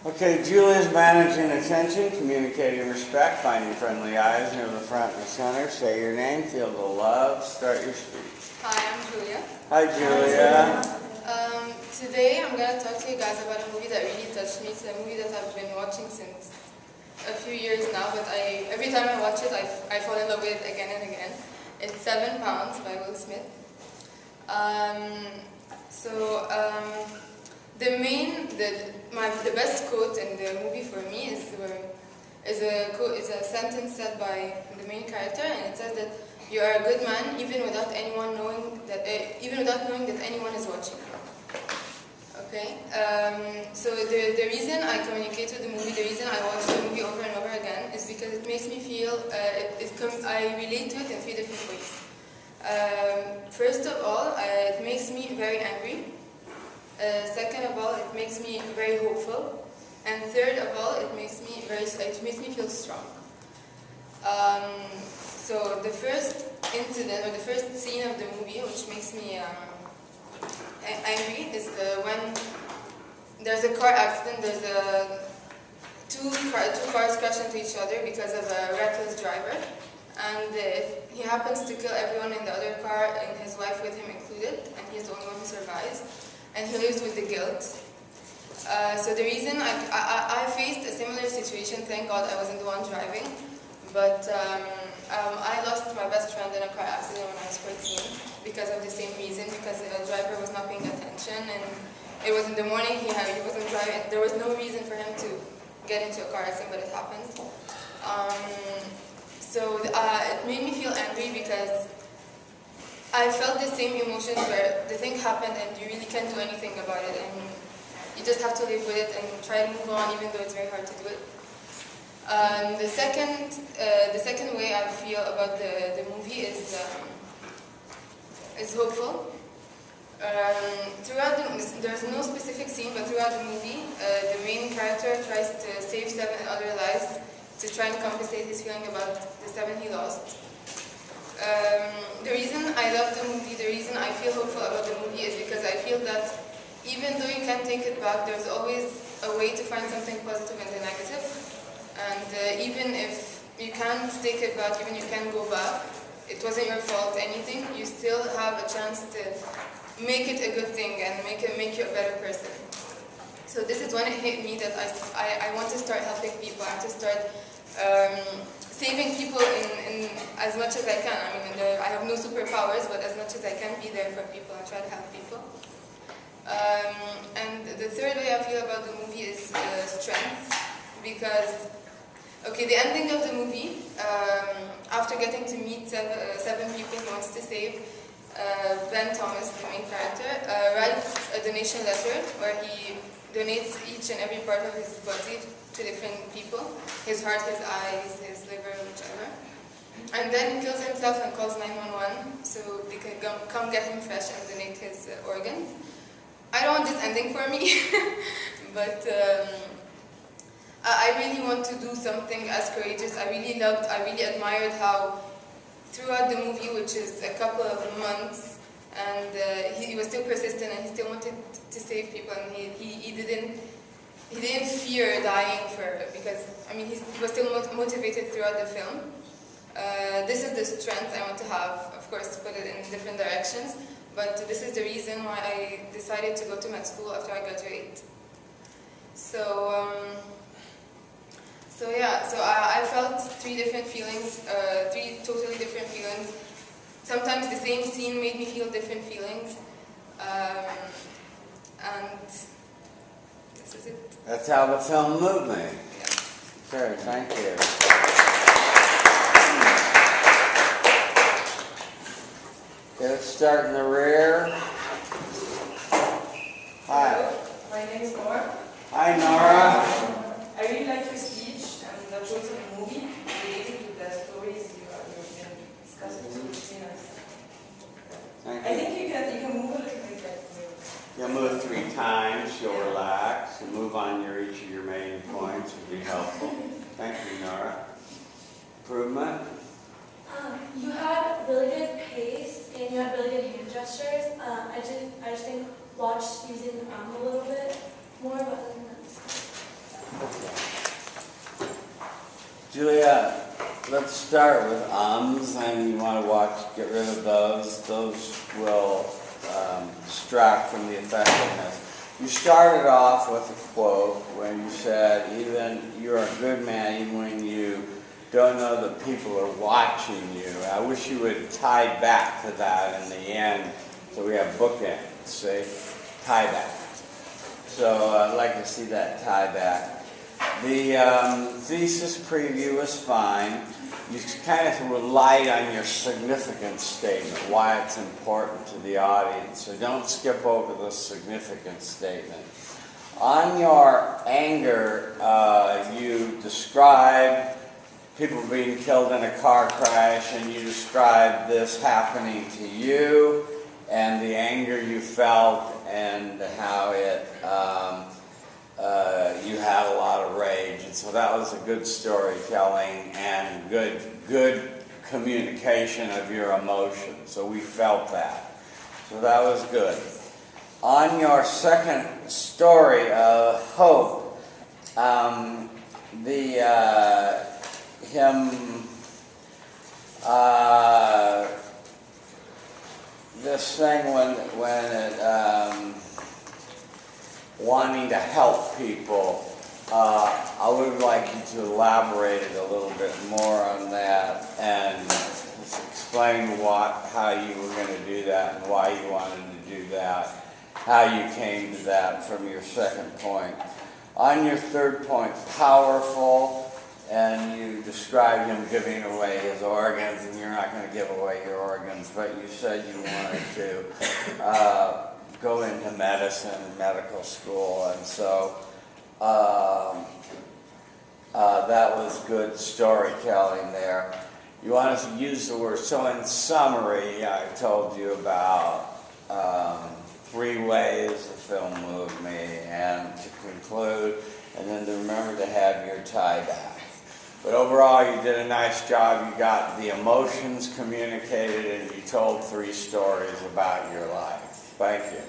Okay, Julia's managing attention, communicating respect, finding friendly eyes near the front and the center. Say your name, feel the love, start your speech. Hi, I'm Julia. Hi, Julia. Today I'm going to talk to you guys about a movie that really touched me. It's a movie that I've been watching since a few years now, but every time I watch it, I fall in love with it again and again. It's 7 Pounds by Will Smith. The best quote in the movie for me is a sentence said by the main character, and it says that you are a good man even without knowing that anyone is watching you. Okay. So the reason I communicate with the movie, the reason I watch the movie over and over again, is because it makes me feel I relate to it in 3 different ways. First of all, it makes me very angry. Second of all, it makes me very hopeful, and third of all, it makes me feel strong. So the first incident or the first scene of the movie, which makes me angry, is when there's a car accident. There's two cars crash into each other because of a reckless driver, and he happens to kill everyone in the other car, and his wife with him included, and he's the only one who survives. And he lives with the guilt. So the reason I faced a similar situation, thank God I wasn't the one driving, but I lost my best friend in a car accident when I was 14 because of the same reason, because the driver was not paying attention, and it was in the morning, he wasn't driving, there was no reason for him to get into a car accident, but it happened. It made me feel angry because I felt the same emotions where the thing happened and you really can't do anything about it, and you just have to live with it and try to move on, even though it's very hard to do it. The second way I feel about the movie is hopeful. There's no specific scene, but throughout the movie, the main character tries to save 7 other lives to try and compensate his feeling about the 7 he lost. The reason I love the movie, the reason I feel hopeful about the movie is because I feel that even though you can't take it back, there's always a way to find something positive in the negative. And even if you can't take it back, even if you can't go back, it wasn't your fault, anything, you still have a chance to make it a good thing and make you a better person. So this is when it hit me that I want to start helping people. I want to start saving people in as much as I can. I mean, I have no superpowers, but as much as I can be there for people and try to help people. And the third way I feel about the movie is strength, because, okay, the ending of the movie, after getting to meet 7 people he wants to save, Ben Thomas, the main character, writes a donation letter where he donates each and every part of his body to different people, his heart, his eyes, his liver, whichever. And then he kills himself and calls 911 so they can come get him fresh and donate his organs. I don't want this ending for me, but I really want to do something as courageous. I really admired how throughout the movie, which is a couple of months, and he was still persistent and he still wanted to save people, and he didn't fear dying because I mean he was still motivated throughout the film. This is the strength I want to have, of course, to put it in different directions, but this is the reason why I decided to go to med school after I graduate. So I felt 3 different feelings, 3 totally different feelings. Sometimes the same scene made me feel different feelings, and this is it. That's how the film moved me. Yeah. Sure, thank you. Okay, let's start in the rear. Hi. Hello, my name is Nora. Hi, Nora. I really like your speech and the choice of the movie related to the stories you have been discussing between us. Thank I you. think you can move a little bit. You'll move 3 times, you'll relax, and move on each of your main points would be helpful. Thank you, Nora. Improvement? You had really good pace and you had really good hand gestures. I just think watch using the arm a little bit more, but other than that. Julia, let's start with ums, and you want to get rid of those. Those will distract from the effectiveness. You started off with a quote when you said, "Even you're a good man even when you don't know that people are watching you." I wish you would tie back to that in the end, so we have bookends. See, tie back. So I'd like to see that tie back. The thesis preview was fine. You kind of relied on your significance statement, why it's important to the audience. So don't skip over the significance statement. On your anger, you described people being killed in a car crash, and you described this happening to you, and the anger you felt, and how it you had a lot of rage, and so that was a good storytelling and good communication of your emotions. So we felt that. So that was good. On your second story of hope, this thing when it wanting to help people, I would like you to elaborate a little bit more on that and explain how you were going to do that and why you wanted to do that, how you came to that from your second point. On your third point, powerful, and you described him giving away his organs, and you're not going to give away your organs, but you said you wanted to go into medicine, medical school, and so that was good storytelling there. You wanted to use the word, so in summary, I told you about 3 ways the film moved me, and to conclude, and then to remember to have your tie back. But overall, you did a nice job. You got the emotions communicated, and you told 3 stories about your life. Thank you.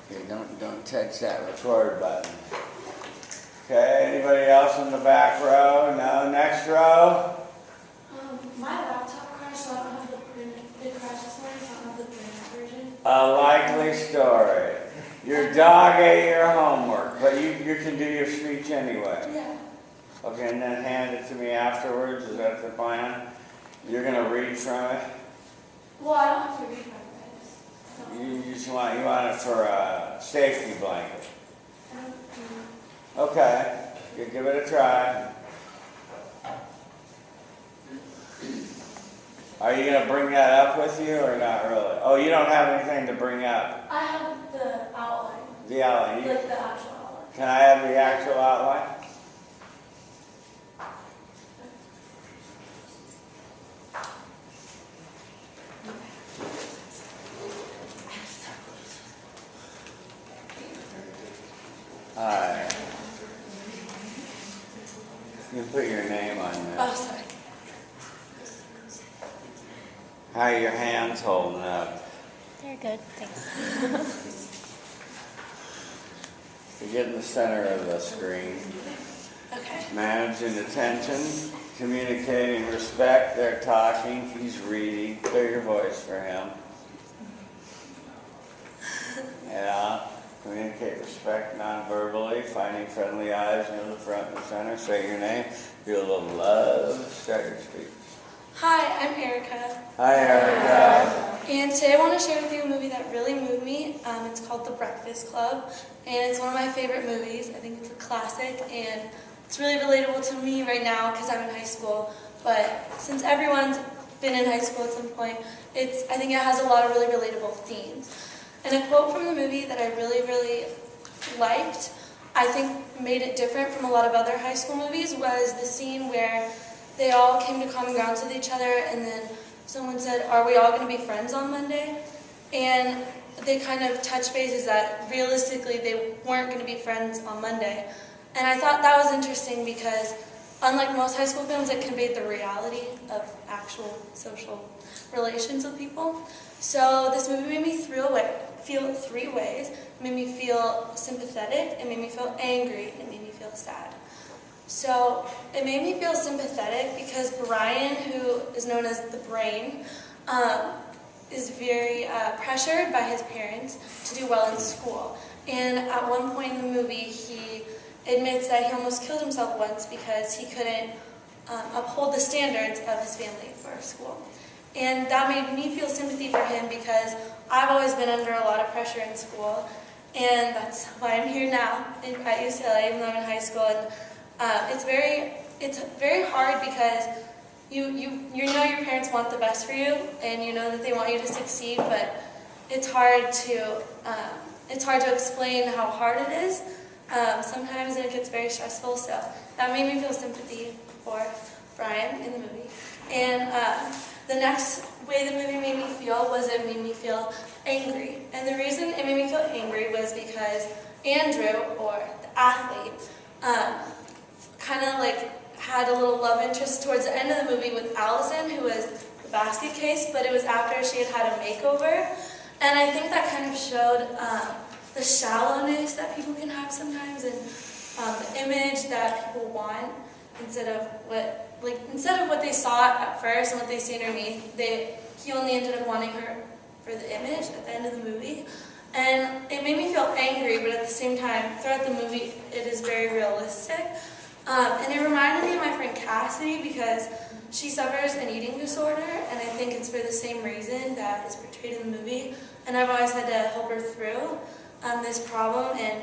Okay, don't touch that record button. Okay, anybody else in the back row? No, next row. My laptop crashed, so I don't have the print. It crashed this morning, so I don't have the printed version. A likely story. Your dog ate your homework, but you can do your speech anyway. Yeah. Okay, and then hand it to me afterwards. Is that the plan? You're gonna read from it. Well, I don't have to read my You want it for a safety blanket. I don't Okay, you give it a try. Are you gonna bring that up with you or not really? Oh, you don't have anything to bring up. I have the outline. The outline. Like the actual outline. Can I have the actual outline? Alright. You can put your name on there. Oh, sorry. How are your hands holding up? They're good, thanks. You get in the center of the screen. Okay. Managing attention, communicating respect. They're talking, he's reading. Clear your voice for him. Yeah. Communicate respect non-verbally, finding friendly eyes near the front and center. Say your name. Feel a little love. Start your speech. Hi, I'm Erica. Hi, Erica. And today I want to share with you a movie that really moved me. It's called The Breakfast Club, and it's one of my favorite movies. I think it's a classic, and it's really relatable to me right now because I'm in high school. But since everyone's been in high school at some point, I think it has a lot of really relatable themes. And a quote from the movie that I really, really liked, I think made it different from a lot of other high school movies, was the scene where they all came to common grounds with each other, and then someone said, "Are we all going to be friends on Monday?" And they kind of touched bases that realistically they weren't going to be friends on Monday. And I thought that was interesting because unlike most high school films, it conveyed the reality of actual social relations with people. So this movie made me thrill away. feel 3 ways. It made me feel sympathetic, it made me feel angry, it made me feel sad. So it made me feel sympathetic because Brian, who is known as the brain, is very pressured by his parents to do well in school. And at one point in the movie, he admits that he almost killed himself once because he couldn't uphold the standards of his family for school. And that made me feel sympathy for him because I've always been under a lot of pressure in school. And that's why I'm here now at UCLA, even though I'm in high school. And it's very hard because you know your parents want the best for you, and you know that they want you to succeed, but it's hard to explain how hard it is sometimes, and it gets very stressful. So that made me feel sympathy for Brian in the movie. And the next way the movie made me feel was it made me feel angry. And the reason it made me feel angry was because Andrew, or the athlete, kind of like had a little love interest towards the end of the movie with Allison, who was the basket case, but it was after she had a makeover. And I think that kind of showed the shallowness that people can have sometimes, and the image that people want instead of what they saw at first and what they see underneath. He only ended up wanting her for the image at the end of the movie. And it made me feel angry, but at the same time, throughout the movie, it is very realistic. And it reminded me of my friend Cassidy because she suffers an eating disorder, and I think it's for the same reason that is portrayed in the movie. And I've always had to help her through this problem, and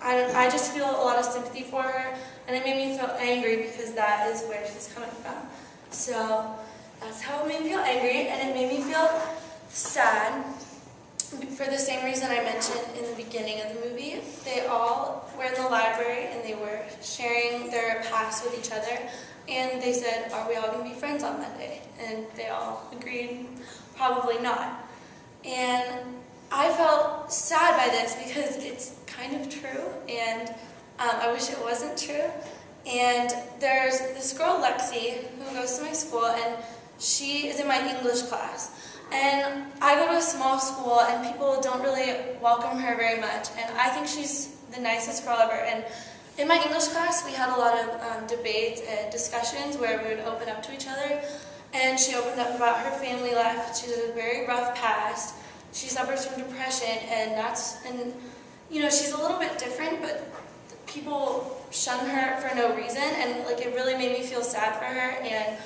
I just feel a lot of sympathy for her, and it made me feel angry because that is where she's coming from. So that's how it made me feel angry, and it made me feel sad for the same reason I mentioned in the beginning of the movie. They all were in the library and they were sharing their past with each other, and they said, "Are we all going to be friends on Monday?" And they all agreed, probably not. And I felt sad by this because it's kind of true, and I wish it wasn't true. And there's this girl, Lexi, who goes to my school, and she is in my English class. And I go to a small school, and people don't really welcome her very much. And I think she's the nicest girl ever. And in my English class, we had a lot of debates and discussions where we would open up to each other. And she opened up about her family life. She has a very rough past. She suffers from depression, and she's a little bit different, but people shun her for no reason. And it really made me feel sad for her. And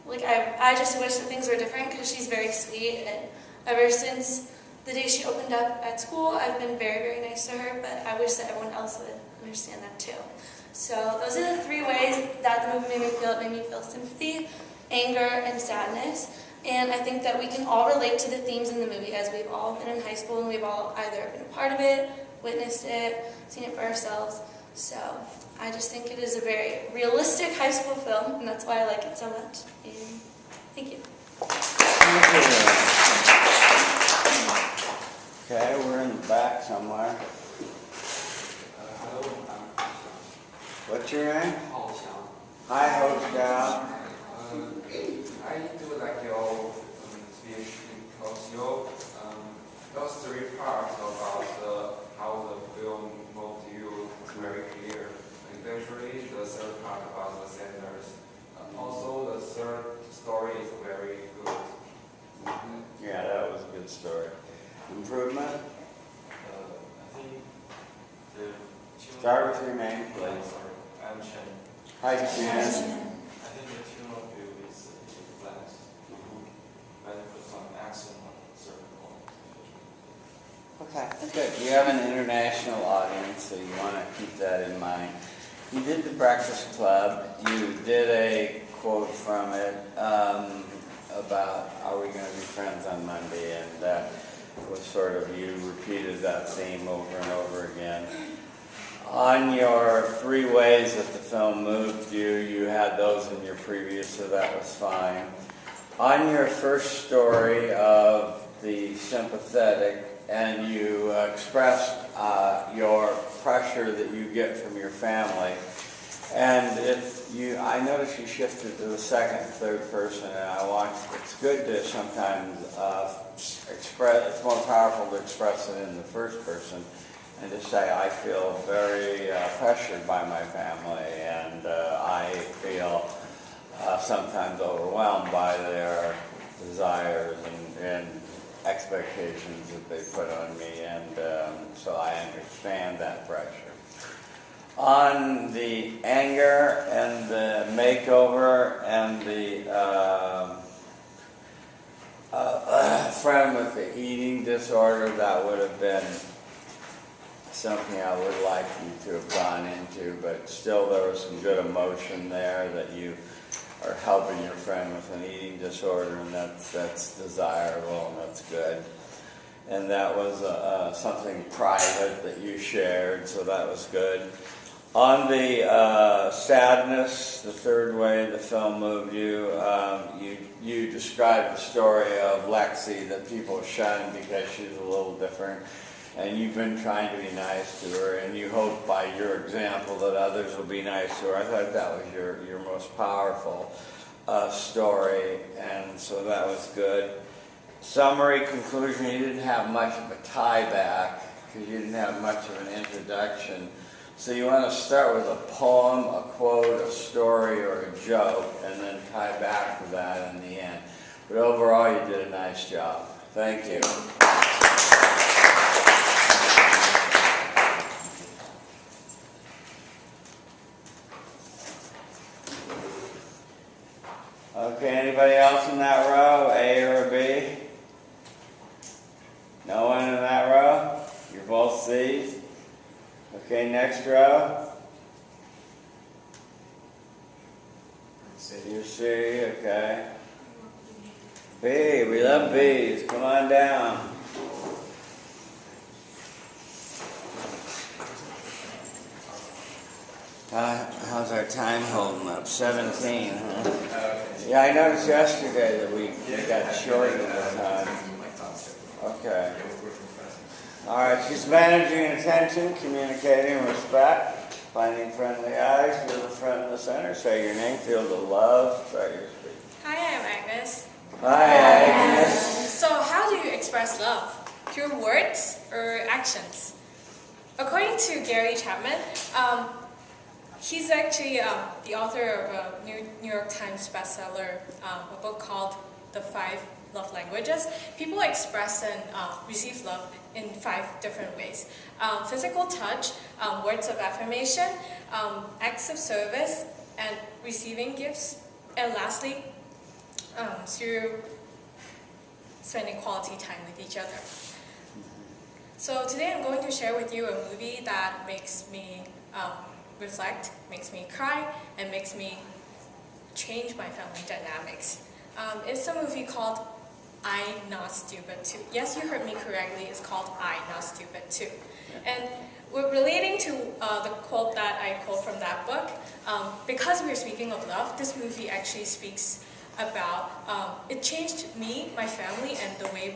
I just wish that things were different because she's very sweet, and ever since the day she opened up at school, I've been very, very nice to her, but I wish that everyone else would understand that too. So those are the 3 ways that the movie made me feel. It made me feel sympathy, anger, and sadness. And I think that we can all relate to the themes in the movie, as we've all been in high school and we've all either been a part of it, witnessed it, seen it for ourselves. So I just think it is a very realistic high school film, and that's why I like it so much. And thank you. Okay, we're in the back somewhere. Hello, What's your name? Hao Xiang. Hi, Ho. I do like your speech because your those 3 parts about how the film moved you is very clear. Especially the 3rd part about the centers. Also, the 3rd story is very good. Yeah, that was a good story. Improvement? I think the tune. Start with your name, please. Sorry, I'm Chen. Hi, Chen. I think the tune of view is flat. Better put some accent on certain points. Okay, good. You have an international audience, so you want to keep that in mind. You did the Breakfast Club. You did a quote from it about, "Are we going to be friends on Monday?" And that was sort of, you repeated that theme over and over again. On your 3 ways that the film moved you, you had those in your preview, so that was fine. On your first story of the sympathetic, and you expressed your pressure that you get from your family, and I noticed you shifted to the 2nd and 3rd person, and it's good to sometimes express, it's more powerful to express it in the first person and to say, I feel very pressured by my family, and I feel sometimes overwhelmed by their desires and expectations that they put on me, and so I understand that pressure. On the anger and the makeover and the friend with the eating disorder, that would have been something I would like you to have gone into, but still there was some good emotion there that you are helping your friend with an eating disorder, and that's desirable and that's good. And that was something private that you shared, so that was good. On the sadness, the third way the film moved you, you described the story of Lexi that people shun because she's a little different, and you've been trying to be nice to her, and you hope by your example that others will be nice to her. I thought that was your most powerful story, and so that was good. Summary, conclusion, you didn't have much of a tie back because you didn't have much of an introduction. So you want to start with a poem, a quote, a story, or a joke, and then tie back to that in the end. But overall, you did a nice job. Thank you. Okay, anybody else in that row, A or B? No one in that row? You're both C's? Okay, next row. You C, okay. B, we love B's. Come on down. How's our time holding up? 17, huh? Yeah, I noticed yesterday that we got short of the time. Okay. All right, she's managing attention, communicating respect, finding friendly eyes, you're the front and the center. Say your name, feel the love, start your speech. Hi, I'm Agnes. Hi, Agnes. So how do you express love? Through words or actions? According to Gary Chapman, he's actually the author of a New York Times bestseller, a book called The 5 Love Languages. People express and receive love in 5 different ways. Physical touch, words of affirmation, acts of service, and receiving gifts. And lastly, through spending quality time with each other. So today I'm going to share with you a movie that makes me reflect, makes me cry, and makes me change my family dynamics. It's a movie called I Not Stupid 2. Yes, you heard me correctly, it's called I Not Stupid 2. And we're relating to the quote that I quote from that book. Because we're speaking of love, this movie actually speaks about, it changed me, my family, and the way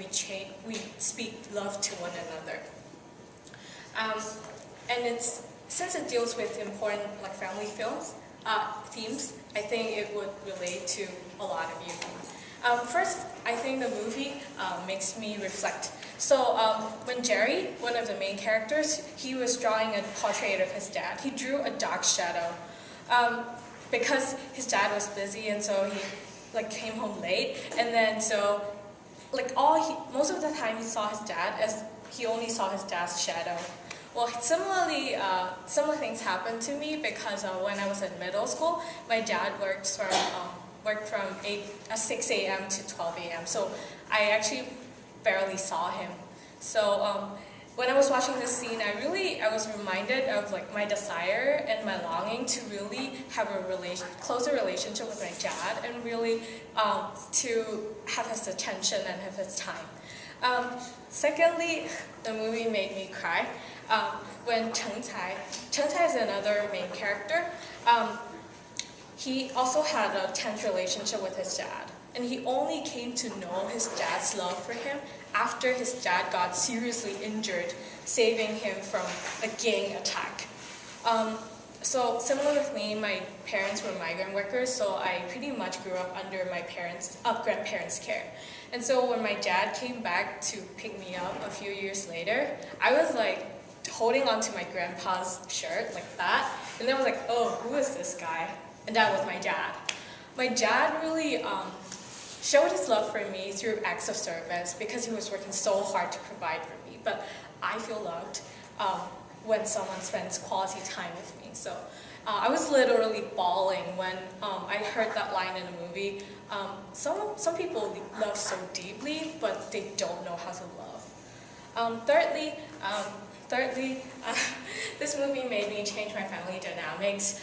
we speak love to one another. And since it deals with important family themes, I think it would relate to a lot of you. First, I think the movie makes me reflect. So when Jerry, one of the main characters, he was drawing a portrait of his dad, he drew a dark shadow. Because his dad was busy, and so he came home late, and then so most of the time he saw his dad as he only saw his dad's shadow. Well, similarly, similar things happened to me because when I was in middle school, my dad worked from 6 a.m. to 12 a.m. So I actually barely saw him. So when I was watching this scene, I was reminded of my desire and my longing to really have a closer relationship with my dad, and really to have his attention and have his time. Secondly, the movie made me cry when Cheng Cai is another main character. He also had a tense relationship with his dad, and he only came to know his dad's love for him after his dad got seriously injured, saving him from a gang attack. So similar with me, my parents were migrant workers, so I pretty much grew up under my grandparents' care. And so when my dad came back to pick me up a few years later, I was like holding onto my grandpa's shirt like that. And then I was like, oh, who is this guy? And that was my dad. My dad really showed his love for me through acts of service because he was working so hard to provide for me. But I feel loved when someone spends quality time with me. So I was literally bawling when I heard that line in the movie. Some people love so deeply, but they don't know how to love. Thirdly, this movie made me change my family dynamics.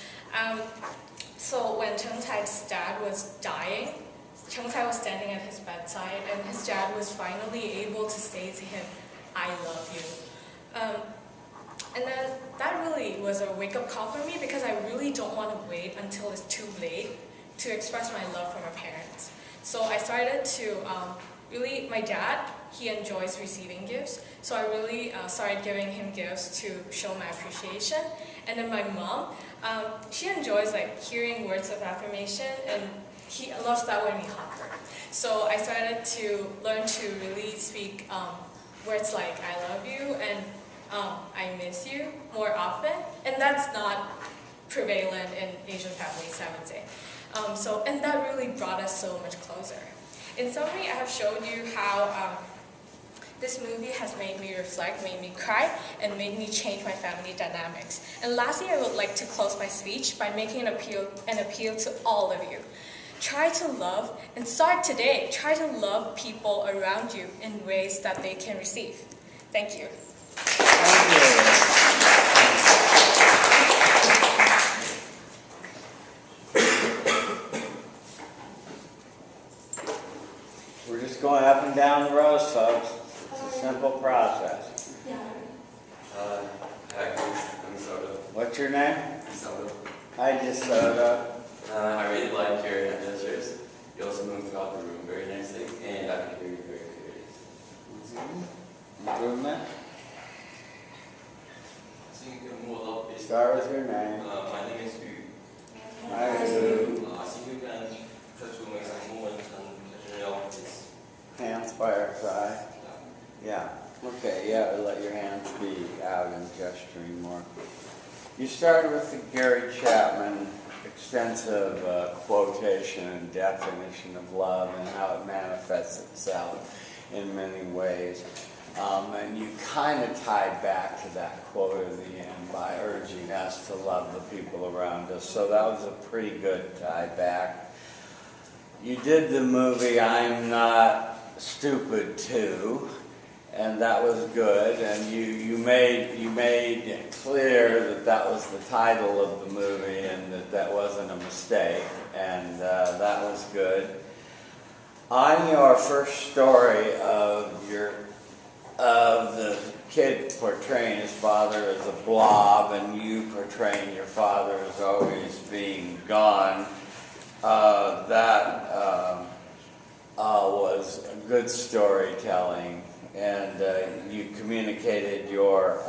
So when Cheng Cai's dad was dying, Cheng Cai was standing at his bedside, and his dad was finally able to say to him, "I love you." And then that really was a wake-up call for me because I really don't want to wait until it's too late to express my love for my parents. So I started to my dad, he enjoys receiving gifts, so I really started giving him gifts to show my appreciation. And then my mom, she enjoys like hearing words of affirmation, and he loves that when we hug her. So I started to learn to really speak words like "I love you" and "I miss you" more often, and that's not prevalent in Asian families, I would say. And that really brought us so much closer. In summary, I have showed you how this movie has made me reflect, made me cry, and made me change my family dynamics. And lastly, I would like to close my speech by making an appeal to all of you. Try to love, and start today. Try to love people around you in ways that they can receive. Thank you. Thank you. We're just going up and down the rows, folks. It's a simple process. Hi, I'm Soda. What's your name? Soda. Hi, DeSoto. I really like your answers. You also moved throughout the room very nicely, and I can hear you very clearly. Improvement. Start Start with your name. my name is Yu. Hi, Yu. Hands by our side. Yeah. Okay, yeah, let your hands be out and gesturing more. You started with the Gary Chapman extensive quotation and definition of love and how it manifests itself in many ways. And you kind of tied back to that quote at the end by urging us to love the people around us. So that was a pretty good tie back. You did the movie I'm Not Stupid Too, and that was good. And you made it clear that that was the title of the movie and that wasn't a mistake, and that was good. On your first story of the kid portraying his father as a blob and you portraying your father as always being gone, that was good storytelling, and you communicated your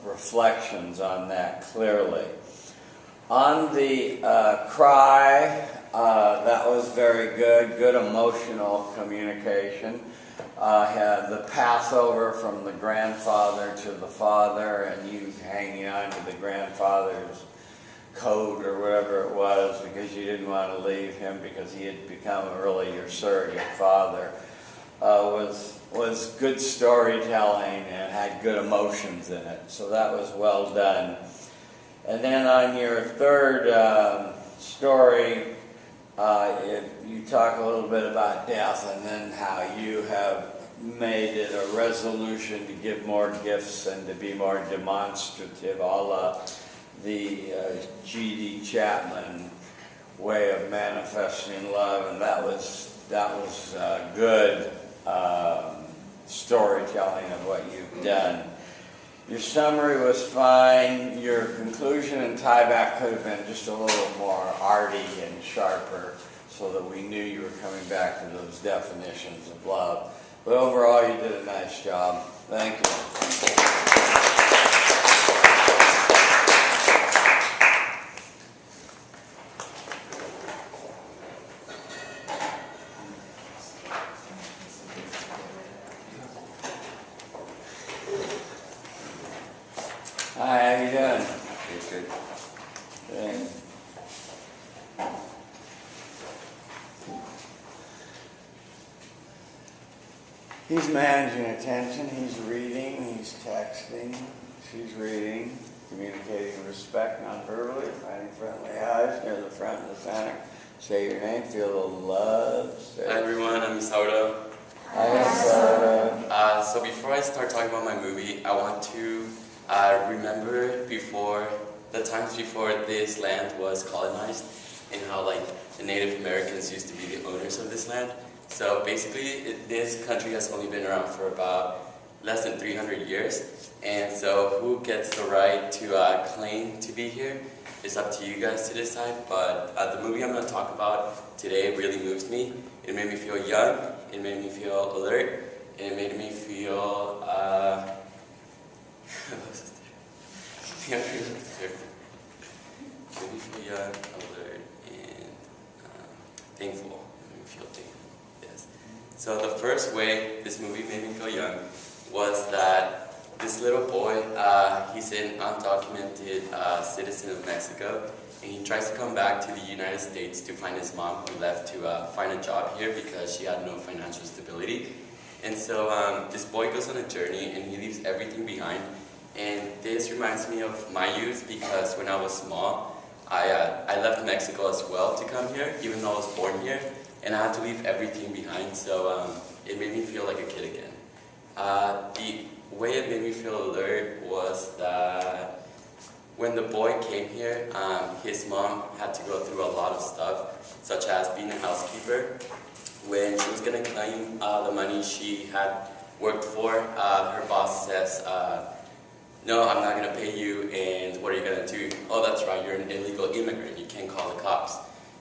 reflections on that clearly. On the cry, that was very good emotional communication. The passover from the grandfather to the father, and you hanging on to the grandfather's coat or whatever it was because you didn't want to leave him because he had become really your surrogate father, was good storytelling and had good emotions in it. So that was well done. And then on your third story, you talk a little bit about death and then how you have made it a resolution to give more gifts and to be more demonstrative, a la the G.D. Chapman way of manifesting love, and that was good storytelling of what you've done. Your summary was fine. Your conclusion and tie-back could have been just a little more arty and sharper so that we knew you were coming back to those definitions of love. But overall, you did a nice job. Thank you. He's managing attention, he's reading, he's texting, she's reading, communicating respect non-verbally, finding friendly eyes near the front and the center. Say your name, feel the love. Hi everyone, I'm Sauda. Hi, Sauda. So before I start talking about my movie, I want to remember the times before this land was colonized and how like the Native Americans used to be the owners of this land. So basically, this country has only been around for about less than 300 years. And so who gets the right to claim to be here is up to you guys to decide. But the movie I'm going to talk about today really moves me. It made me feel young, it made me feel alert, and it made me feel made me feel young, alert, and thankful. It made me feel thankful, yes. So the first way this movie made me feel young was that this little boy, he's an undocumented citizen of Mexico, and he tries to come back to the United States to find his mom, who left to find a job here because she had no financial stability. And so this boy goes on a journey and he leaves everything behind. And this reminds me of my youth because when I was small, I left Mexico as well to come here, even though I was born here, and I had to leave everything behind. So it made me feel like a kid again. The way it made me feel alert was that when the boy came here, his mom had to go through a lot of stuff, such as being a housekeeper. When she was going to claim the money she had worked for, her boss says, no, I'm not going to pay you, and what are you going to do? Oh, that's right, you're an illegal immigrant, you can't call the cops.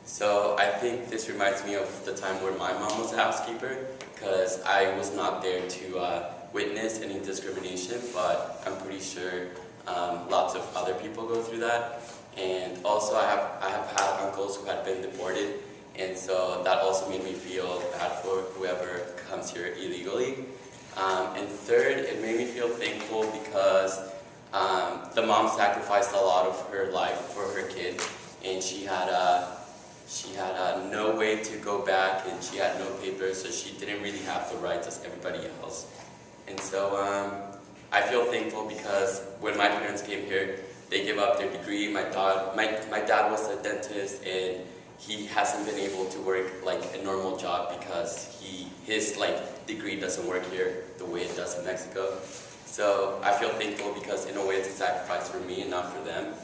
So I think this reminds me of the time where my mom was a housekeeper, because I was not there to witness any discrimination, but I'm pretty sure lots of other people go through that. And also I have had uncles who had been deported, and so that also made me feel bad for whoever comes here illegally. And third, it made me feel thankful because the mom sacrificed a lot of her life for her kid, and she had no way to go back, and she had no papers, so she didn't really have the rights as everybody else. And so I feel thankful because when my parents came here, they gave up their degree. My dad was a dentist, and he hasn't been able to work like a normal job because his degree doesn't work here the way it does in Mexico. So I feel thankful because in a way it's a sacrifice for me and not for them.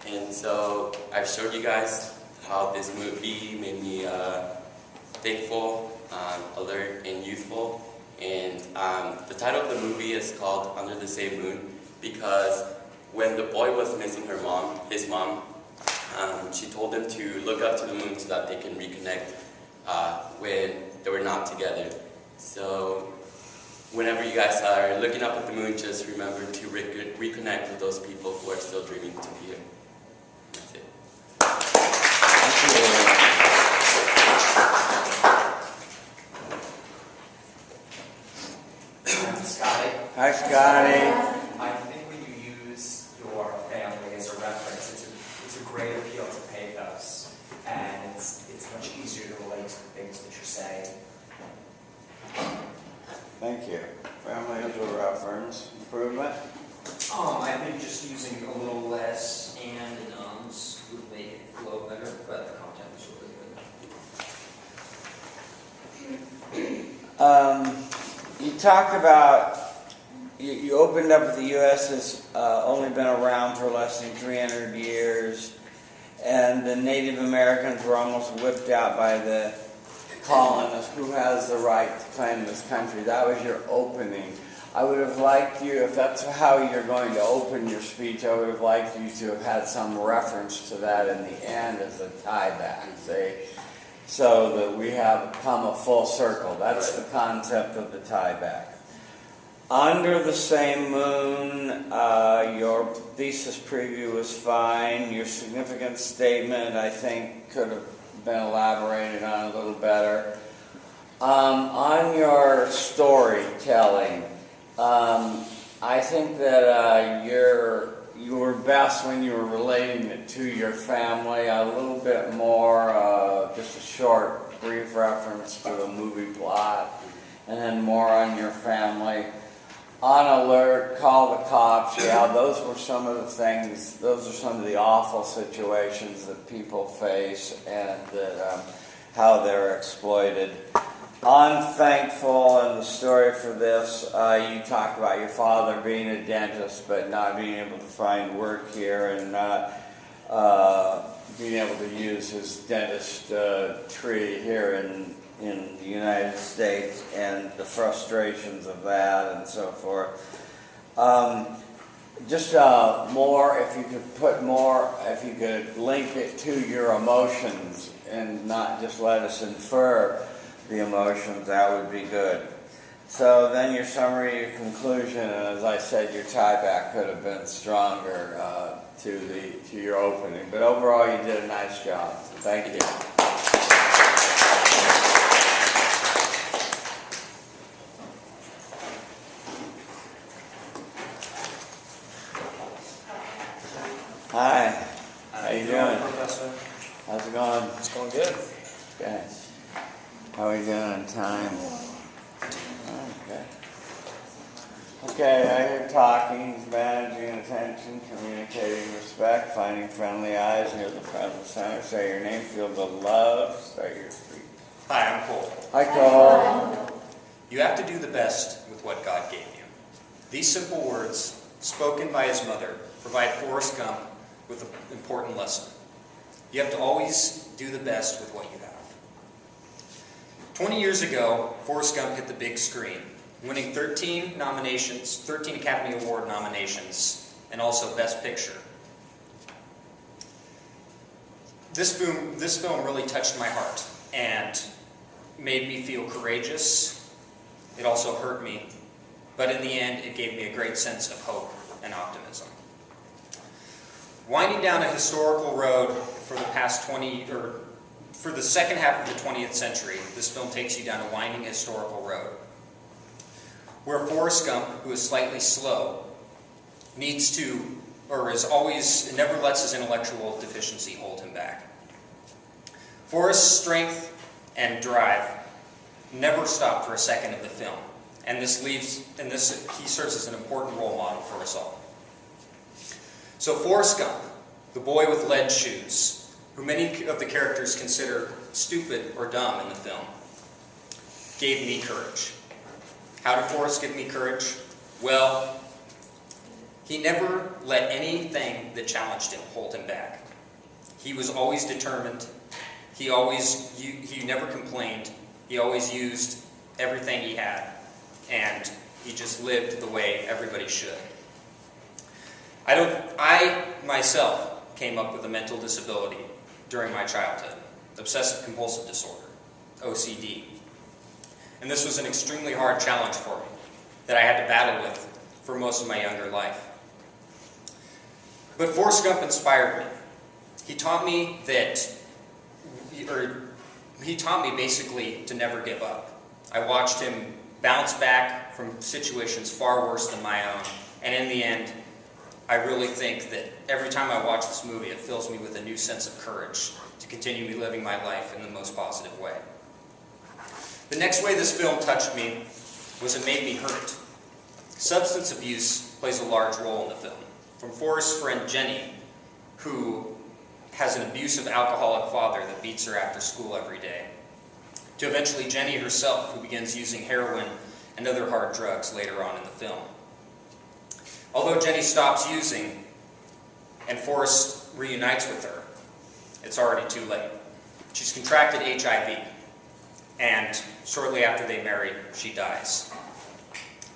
And so I've showed you guys how this movie made me thankful, alert, and youthful. And the title of the movie is called Under the Same Moon because when the boy was missing his mom, she told him to look up to the moon so that they can reconnect when they were not together. So whenever you guys are looking up at the moon, just remember to reconnect with those people who are still dreaming to be here. That's it. Scotty. Hi, Scotty. I think when you use your family as a reference, it's a great appeal to pathos, and it's much easier to relate to the things that you're saying. Thank you. Family as a reference. Improvement? I think just using a little less and ums would make it flow better, but the content was really good. You talked about, you opened up the U.S. has only been around for less than 300 years, and the Native Americans were almost whipped out by the colonists. Who has the right to claim this country? That was your opening. I would have liked you, if that's how you're going to open your speech, I would have liked you to have had some reference to that in the end as a tie back, see? So that we have come a full circle. That's the concept of the tie back. Under the Same Moon, your thesis preview was fine. Your significant statement, I think, could have been elaborated on a little better. On your storytelling, I think that you were best when you were relating it to your family. A little bit more, just a short, brief reference to the movie plot, and then more on your family. On alert, call the cops. Yeah, those were some of the things, those are some of the awful situations that people face, and that how they're exploited. Unthankful, and the story for this, you talked about your father being a dentist but not being able to find work here, and not being able to use his dentist tree here in the United States, and the frustrations of that and so forth. Just more, if you could put more, if you could link it to your emotions and not just let us infer the emotions, that would be good. So then your summary, your conclusion, and as I said, your tie-back could have been stronger to your opening. But overall, you did a nice job. Thank you. Hi. How you doing? Professor? How's it going? It's going good. Okay. How are we doing on time? Okay. Okay, I hear talking, managing attention, communicating respect, finding friendly eyes near the front of the center. Say your name, feel the love, start your feet. Hi, I'm Cole. Hi, Cole. You have to do the best with what God gave you. These simple words, spoken by his mother, provide Forrest Gump with an important lesson. You have to always do the best with what you have. 20 years ago, Forrest Gump hit the big screen, winning 13 nominations, 13 Academy Award nominations, and also Best Picture. This film really touched my heart and made me feel courageous. It also hurt me, but in the end, it gave me a great sense of hope and optimism. Winding down a historical road for the past for the second half of the 20th century, this film takes you down a winding historical road, where Forrest Gump, who is slightly slow, needs to, or is always, never lets his intellectual deficiency hold him back. Forrest's strength and drive never stop for a second of the film, and he serves as an important role model for us all. So Forrest Gump, the boy with lead shoes, who many of the characters consider stupid or dumb in the film, gave me courage. How did Forrest give me courage? Well, he never let anything that challenged him hold him back. He was always determined. He never complained. He always used everything he had, and he just lived the way everybody should. I myself came up with a mental disability during my childhood, obsessive compulsive disorder, OCD. And this was an extremely hard challenge for me that I had to battle with for most of my younger life. But Forrest Gump inspired me. He taught me basically to never give up. I watched him bounce back from situations far worse than my own, and in the end, I really think that every time I watch this movie, it fills me with a new sense of courage to continue living my life in the most positive way. The next way this film touched me was it made me hurt. Substance abuse plays a large role in the film. From Forrest's friend Jenny, who has an abusive alcoholic father that beats her after school every day, to eventually Jenny herself, who begins using heroin and other hard drugs later on in the film. Although Jenny stops using and Forrest reunites with her, it's already too late. She's contracted HIV, and shortly after they marry, she dies.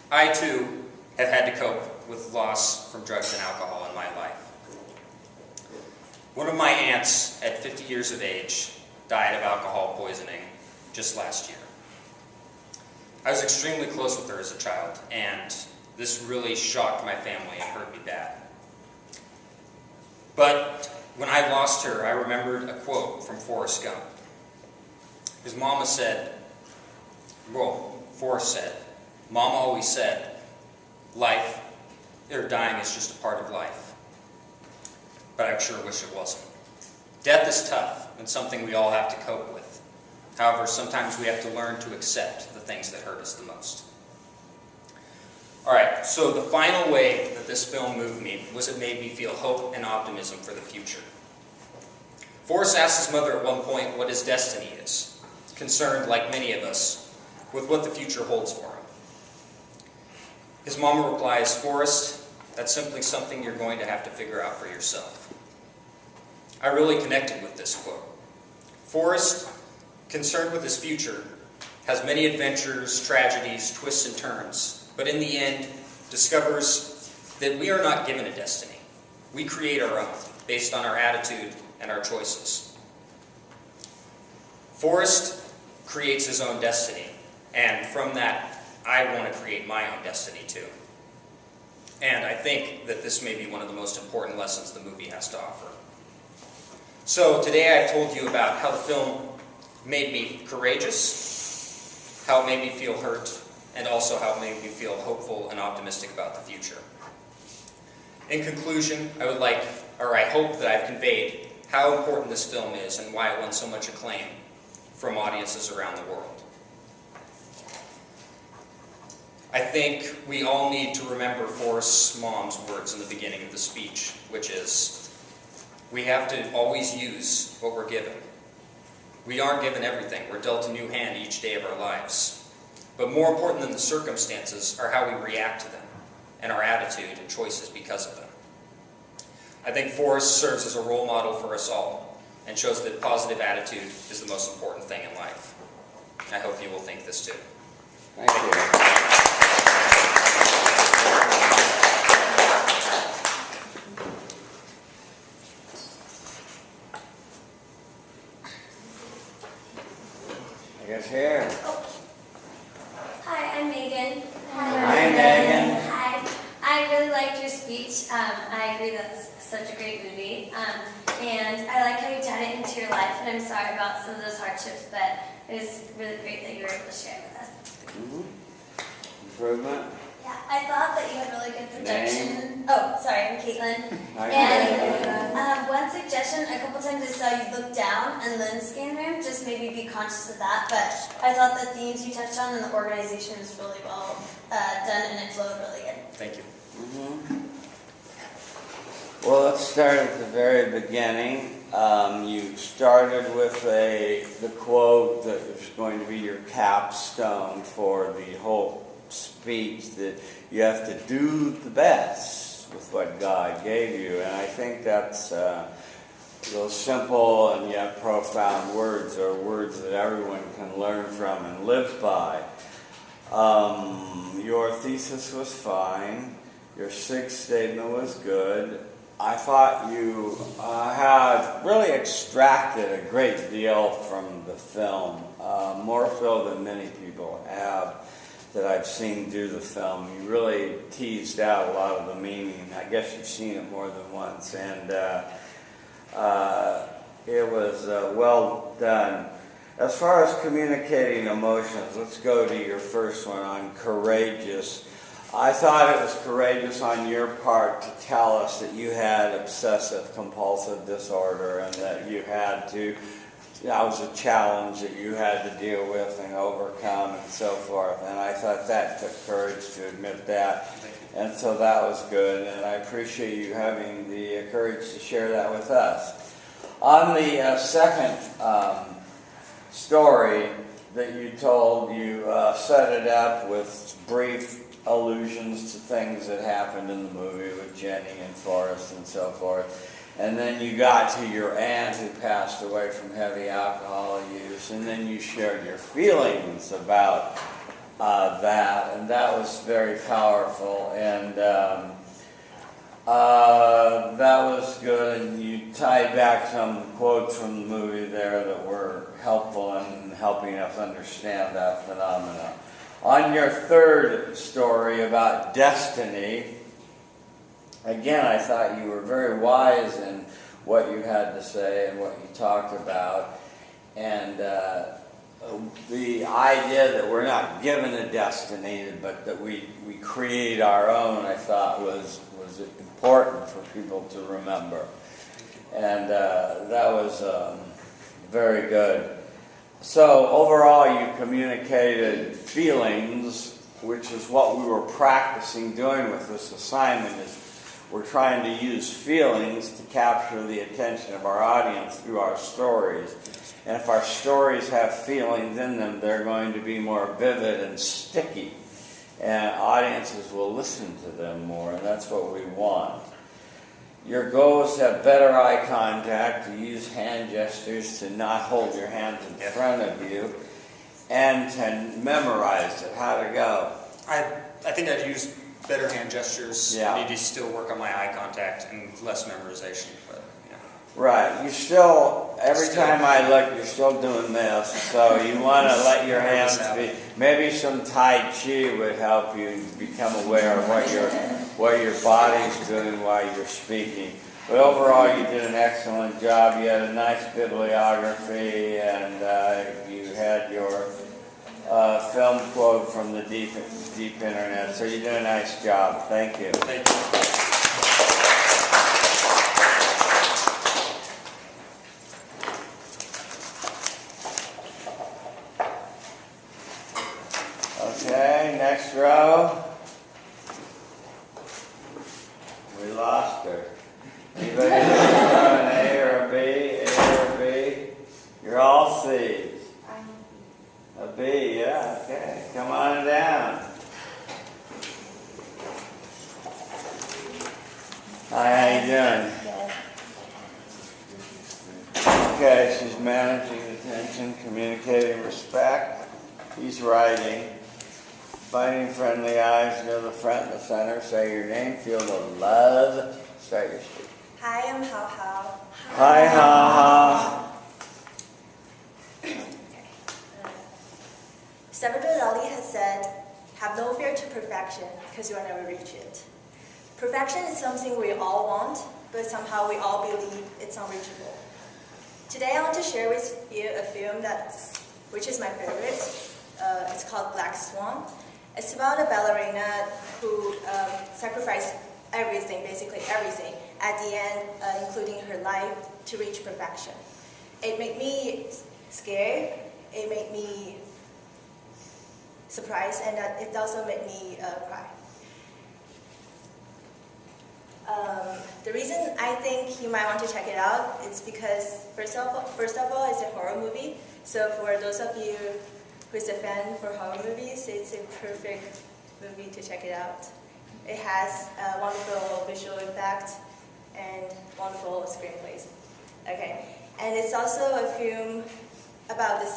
I, too, have had to cope with loss from drugs and alcohol in my life. One of my aunts, at 50 years of age, died of alcohol poisoning just last year. I was extremely close with her as a child, and this really shocked my family and hurt me bad. But when I lost her, I remembered a quote from Forrest Gump. His mama said, Forrest said, Mama always said, life, or dying is just a part of life. But I sure wish it wasn't. Death is tough and something we all have to cope with. However, sometimes we have to learn to accept the things that hurt us the most. Alright, so the final way that this film moved me was it made me feel hope and optimism for the future. Forrest asks his mother at one point what his destiny is, concerned, like many of us, with what the future holds for him. His mama replies, "Forrest, that's simply something you're going to have to figure out for yourself." I really connected with this quote. Forrest, concerned with his future, has many adventures, tragedies, twists and turns, but in the end discovers that we are not given a destiny. We create our own, based on our attitude and our choices. Forrest creates his own destiny, and from that, I want to create my own destiny too. And I think that this may be one of the most important lessons the movie has to offer. So today I've told you about how the film made me courageous, how it made me feel hurt, and also how it made me feel hopeful and optimistic about the future. In conclusion, I hope that I've conveyed how important this film is and why it won so much acclaim from audiences around the world. I think we all need to remember Forrest's mom's words in the beginning of the speech, which is, we have to always use what we're given. We aren't given everything. We're dealt a new hand each day of our lives. But more important than the circumstances are how we react to them and our attitude and choices because of them. I think Forrest serves as a role model for us all and shows that positive attitude is the most important thing in life. I hope you will think this too. Thank you. I guess here. Hi, I'm Megan. Hi, Megan. Hi. I really liked your speech. I agree that's such a great movie. And I like how you tied it into your life, and I'm sorry about some of those hardships, but it was really great that you were able to share it with us. Improvement? Yeah, I thought that you had really good projection. Name? Oh, sorry, I'm Caitlin. Hi, And one suggestion, a couple times I saw you look down and then scan room, just maybe be conscious of that. But I thought the themes you touched on and the organization was really well done, and it flowed really good. Thank you. Well, let's start at the very beginning. You started with the quote that is going to be your capstone for the whole speech, that you have to do the best with what God gave you. And I think that's those simple and yet profound words are words that everyone can learn from and live by. Your thesis was fine. Your sixth statement was good. I thought you had really extracted a great deal from the film, more so than many people have that I've seen do the film. You really teased out a lot of the meaning. I guess you've seen it more than once, and it was well done. As far as communicating emotions, let's go to your first one on courageous. I thought it was courageous on your part to tell us that you had obsessive-compulsive disorder and that you had to, that was a challenge that you had to deal with and overcome and so forth. And I thought that took courage to admit that. And so that was good, and I appreciate you having the courage to share that with us. On the second story that you told, you set it up with brief allusions to things that happened in the movie with Jenny and Forrest and so forth. And then you got to your aunt who passed away from heavy alcohol use, and then you shared your feelings about that, and that was very powerful, and that was good, and you tied back some quotes from the movie there that were helpful in helping us understand that phenomenon. On your third story about destiny, again, I thought you were very wise in what you had to say and what you talked about. And the idea that we're not given a destiny, but that we create our own, I thought was important for people to remember. And that was very good. So overall, you communicated feelings, which is what we were practicing doing with this assignment. Is we're trying to use feelings to capture the attention of our audience through our stories. And if our stories have feelings in them, they're going to be more vivid and sticky. And audiences will listen to them more, and that's what we want. Your goal is to have better eye contact, to use hand gestures, to not hold your hands in front of you, and to memorize it, how to go. I think I'd use better hand gestures. Yeah. I need to still work on my eye contact and less memorization. But yeah. Right. You still, every time I look, you're still doing this. So you want to let your hands be. Maybe some Tai Chi would help you become aware of what your body's doing while you're speaking. But overall, you did an excellent job. You had a nice bibliography, and you had your film quote from the deep internet. So you did a nice job. Thank you. Thank you. Okay, next row. We lost her. Anybody know an A or a B? A or a B? You're all C's. A B, yeah, okay. Come on down. Hi, how you doing? Okay, she's managing attention, communicating respect. He's writing. Finding friendly eyes near the front and the center. Say your name, feel the love. Start your speech. Hi, I'm Hao Hao. Hi, Ha Salvador Dali has said, have no fear to perfection, because you will never reach it. Perfection is something we all want, but somehow we all believe it's unreachable. Today I want to share with you a film which is my favorite. It's called Black Swan. It's about a ballerina who sacrificed everything, basically everything, at the end, including her life, to reach perfection. It made me scared, it made me surprised, and it also made me cry. The reason I think you might want to check it out is because, first of all, it's a horror movie. So for those of you who's a fan for horror movies, it's a perfect movie to check it out. It has wonderful visual effects and wonderful screenplays. Okay, and it's also a film about the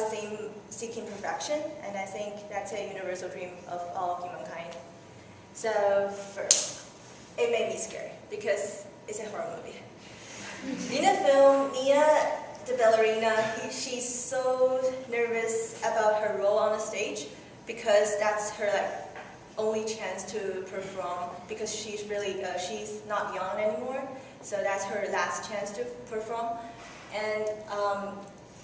theme seeking perfection, and I think that's a universal dream of all humankind. So first, it made me scared because it's a horror movie. In the film, Nia, the ballerina, she's so nervous about her role on the stage because that's her only chance to perform, because she's not young anymore, so that's her last chance to perform. And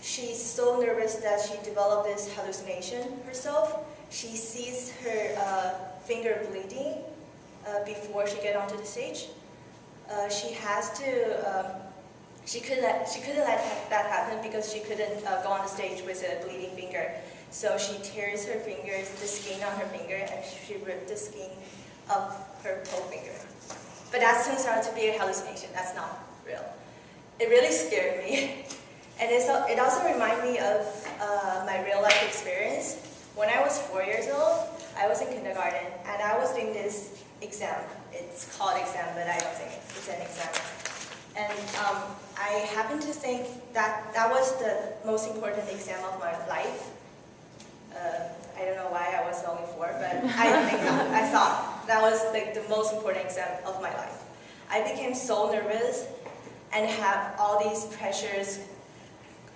she's so nervous that she developed this hallucination herself. She sees her finger bleeding before she gets onto the stage. She couldn't let that happen because she couldn't go on the stage with a bleeding finger. So she tears her fingers, the skin on her finger, and she ripped the skin of her whole finger. But that turns out to be a hallucination. That's not real. It really scared me. And it also reminded me of my real life experience. When I was 4 years old, I was in kindergarten, and I was doing this exam. It's called exam, but I don't think it's an exam. And I happen to think that was the most important exam of my life. I don't know why I was only 4, but I thought that was the most important exam of my life. I became so nervous and have all these pressures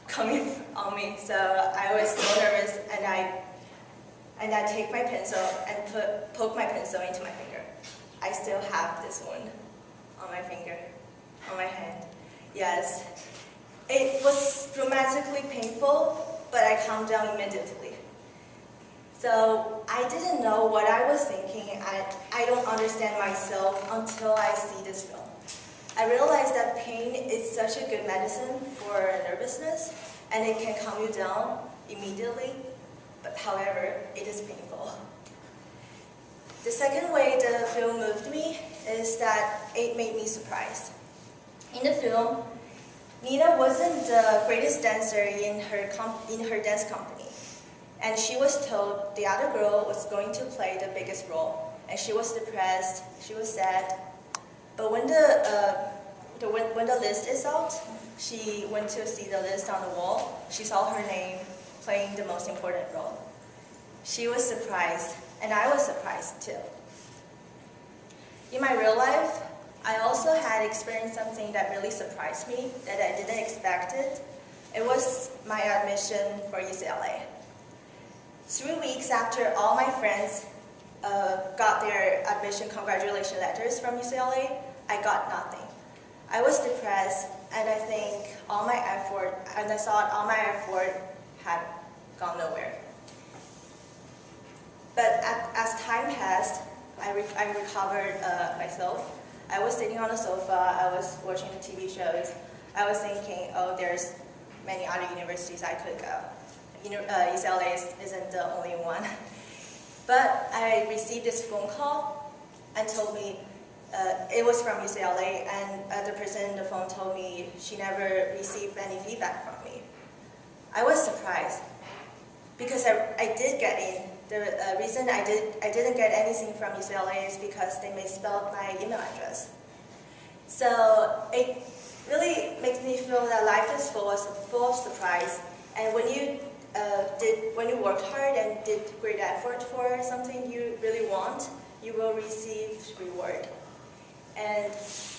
coming on me. So I was so nervous, and I take my pencil and poke my pencil into my finger. I still have this one on my finger, on my hand. Yes, it was dramatically painful, but I calmed down immediately. So I didn't know what I was thinking. I don't understand myself until I see this film. I realized that pain is such a good medicine for nervousness, and it can calm you down immediately, but however, it is painful. The second way the film moved me is that it made me surprised. In the film, Nina wasn't the greatest dancer in her dance company, and she was told the other girl was going to play the biggest role, and she was depressed, she was sad. But when the list is out, she went to see the list on the wall. She saw her name playing the most important role. She was surprised, and I was surprised too. In my real life, I also had experienced something that really surprised me, that I didn't expect it. It was my admission for UCLA. 3 weeks after all my friends got their admission congratulation letters from UCLA, I got nothing. I was depressed, and I think all my effort, and I thought all my effort had gone nowhere. But as time passed, I recovered myself. I was sitting on the sofa, I was watching the TV shows. I was thinking, oh, there's many other universities I could go. UCLA isn't the only one. But I received this phone call and told me, it was from UCLA, and the person on the phone told me she never received any feedback from me. I was surprised, because I did get in. The reason I didn't get anything from UCLA is because they misspelled my email address. So it really makes me feel that life is full of surprise. And when you worked hard and did great effort for something you really want, you will receive reward. And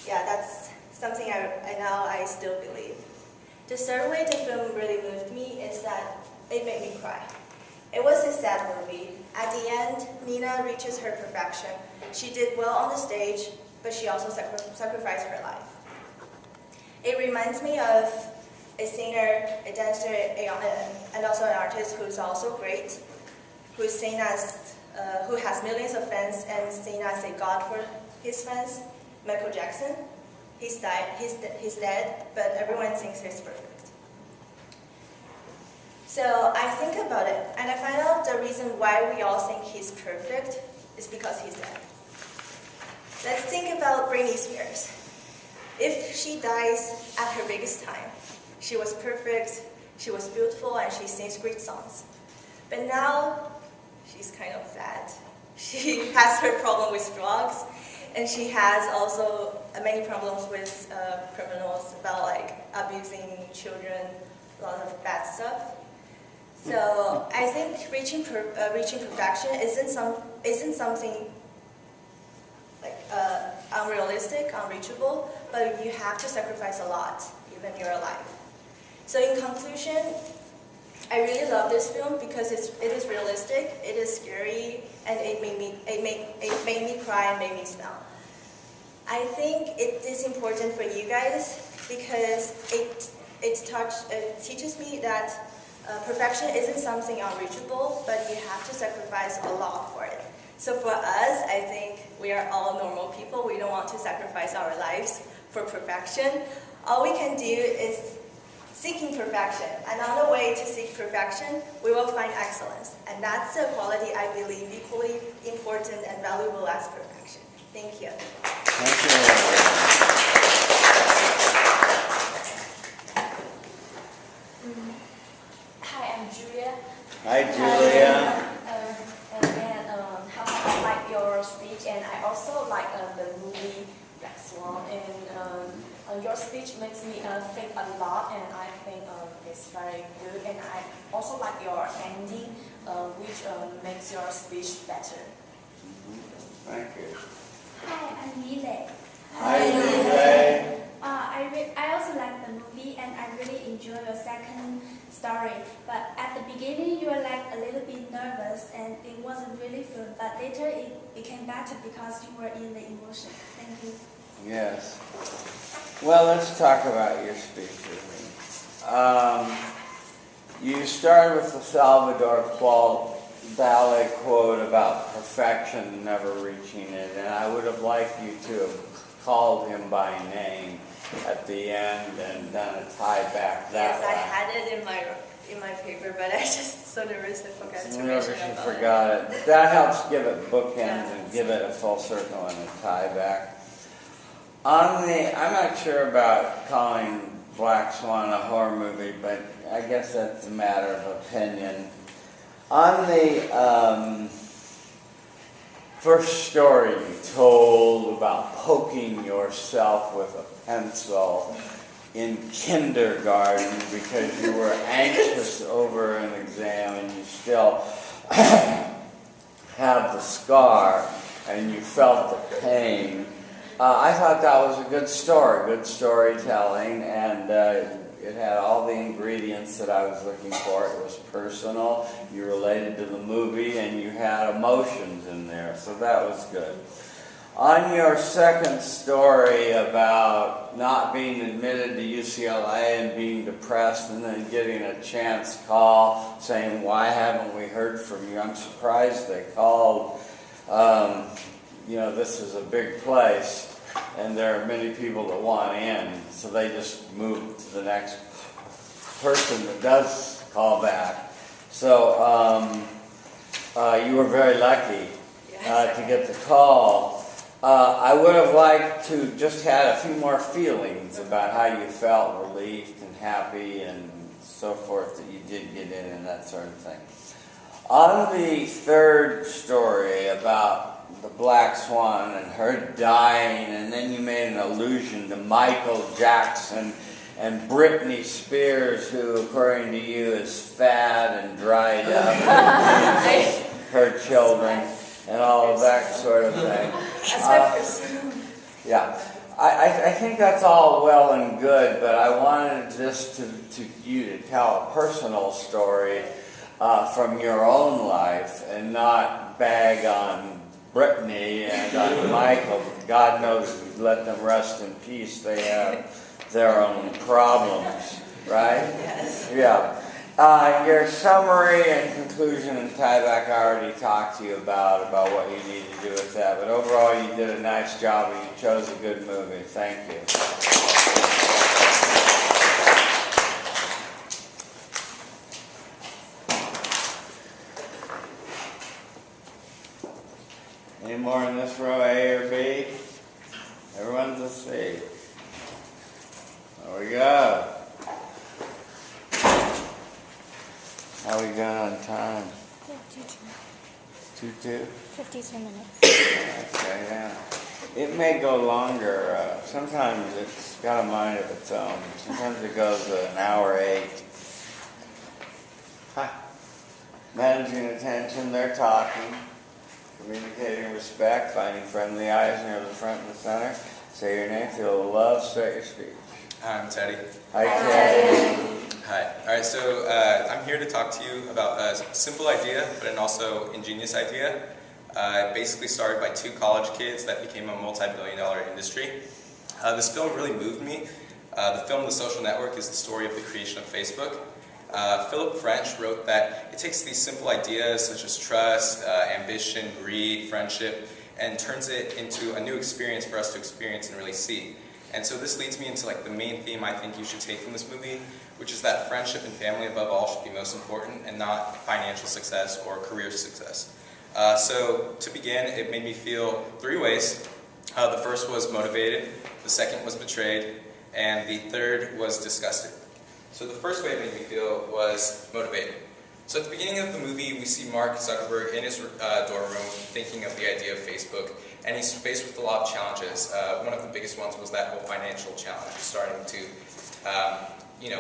yeah, that's something I still believe. The third way the film really moved me is that it made me cry. It was a sad movie. At the end, Nina reaches her perfection. She did well on the stage, but she also sacrificed her life. It reminds me of a singer, a dancer, and also an artist who's also great, who has millions of fans and seen as a god for his fans, Michael Jackson. He's dead, but everyone thinks he's perfect. So I think about it, and I find out the reason why we all think he's perfect is because he's dead. Let's think about Britney Spears. If she dies at her biggest time, she was perfect, she was beautiful, and she sings great songs. But now, she's kind of fat. She has her problem with drugs, and she has also many problems with criminals about like abusing children, a lot of bad stuff. So I think reaching perfection isn't something like unrealistic, unreachable, but you have to sacrifice a lot, even in your life. So in conclusion, I really love this film because it is realistic, it is scary, and it made me cry and made me smile. I think it is important for you guys because it teaches me that perfection isn't something unreachable, but you have to sacrifice a lot for it. So for us, I think we are all normal people. We don't want to sacrifice our lives for perfection. All we can do is seeking perfection. And on the way to seek perfection, we will find excellence. And that's a quality I believe equally important and valuable as perfection. Thank you. Thank you. Hi, I'm Julia. Hi, Julia. I like your speech, and I also like the movie Black Swan. And your speech makes me think a lot, and I think it's very good. And I also like your ending, which makes your speech better. Thank you. Hi, I'm Lile. Hi, Lile. I also like the movie, and I really enjoy your second story. But at the beginning, you were like a little bit nervous, and it wasn't really fun. But later, it became better because you were in the emotion. Thank you. Yes. Well, let's talk about your speech with me. You started with the Salvador Dali quote about perfection, never reaching it, and I would have liked you to have called him by name at the end and done a tie back that Yes, I way. had it in my paper, but I just so nervous I forgot to Nervous mention you about forgot it. That helps give it bookends and give it a full circle and a tie back. I'm not sure about calling Black Swan a horror movie, but I guess that's a matter of opinion. On the first story you told about poking yourself with a pencil in kindergarten because you were anxious over an exam and you still have the scar and you felt the pain. I thought that was a good story, good storytelling, and it had all the ingredients that I was looking for. It was personal, you related to the movie, and you had emotions in there, so that was good. On your second story about not being admitted to UCLA and being depressed and then getting a chance call saying, why haven't we heard from you? I'm surprised they called. This is a big place and there are many people that want in, so they just move to the next person that does call back. So you were very lucky to get the call. I would have liked to just had a few more feelings about how you felt, relieved and happy and so forth, that you did get in and that sort of thing. On the third story about the Black Swan and her dying, and then you made an allusion to Michael Jackson and Britney Spears, who, according to you, is fat and dried up, her children, and all of that sort of thing. Yeah, I think that's all well and good, but I wanted just to you to tell a personal story from your own life and not bag on Brittany and on Michael. God knows, let them rest in peace. They have their own problems, right? Yes. Yeah. Your summary and conclusion and tieback, I already talked to you about what you need to do with that. But overall, you did a nice job and you chose a good movie. Thank you. Any more in this row, A or B? Everyone's a C. There we go. How we got on time? 2-2? 52 minutes. Okay, yeah. It may go longer. Sometimes it's got a mind of its own. Sometimes it goes an hour 8. Hi. Managing attention, they're talking. Communicating respect, finding friendly eyes near the front and the center. Say your name, feel the love, start your speech. Hi, I'm Teddy. Hi, Teddy. Hi. All right, so I'm here to talk to you about a simple idea, but an also ingenious idea. It basically started by 2 college kids that became a multi-billion-dollar industry. This film really moved me. The film The Social Network is the story of the creation of Facebook. Philip French wrote that it takes these simple ideas such as trust, ambition, greed, friendship, and turns it into a new experience for us to experience and really see. And so this leads me into the main theme I think you should take from this movie, which is that friendship and family above all should be most important and not financial success or career success. So to begin, it made me feel 3 ways. The first was motivated, the second was betrayed, and the third was disgusted. So the first way it made me feel was motivated. So at the beginning of the movie, we see Mark Zuckerberg in his dorm room thinking of the idea of Facebook, and he's faced with a lot of challenges. One of the biggest ones was that whole financial challenge, starting to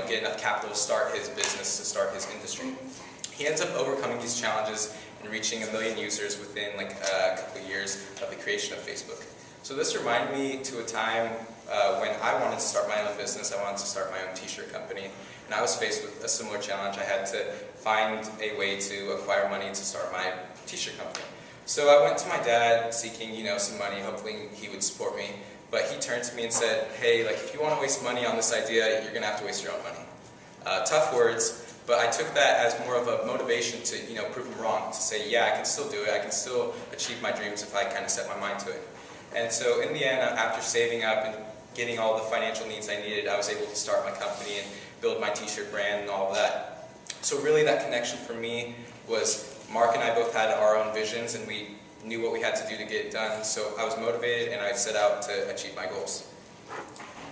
get enough capital to start his business, to start his industry. He ends up overcoming these challenges and reaching 1 million users within a couple of years of the creation of Facebook. So this reminded me to a time when I wanted to start my own business. I wanted to start my own t-shirt company, and I was faced with a similar challenge. I had to find a way to acquire money to start my t-shirt company. So I went to my dad seeking, some money. Hopefully he would support me. But he turned to me and said, hey, if you want to waste money on this idea, you're going to have to waste your own money. Tough words, but I took that as more of a motivation to, prove him wrong, to say, yeah, I can still do it. I can still achieve my dreams if I kind of set my mind to it. And so in the end, after saving up and getting all the financial needs I needed, I was able to start my company and build my t-shirt brand and all of that. So really that connection for me was Mark and I both had our own visions and we knew what we had to do to get it done. So I was motivated and I set out to achieve my goals.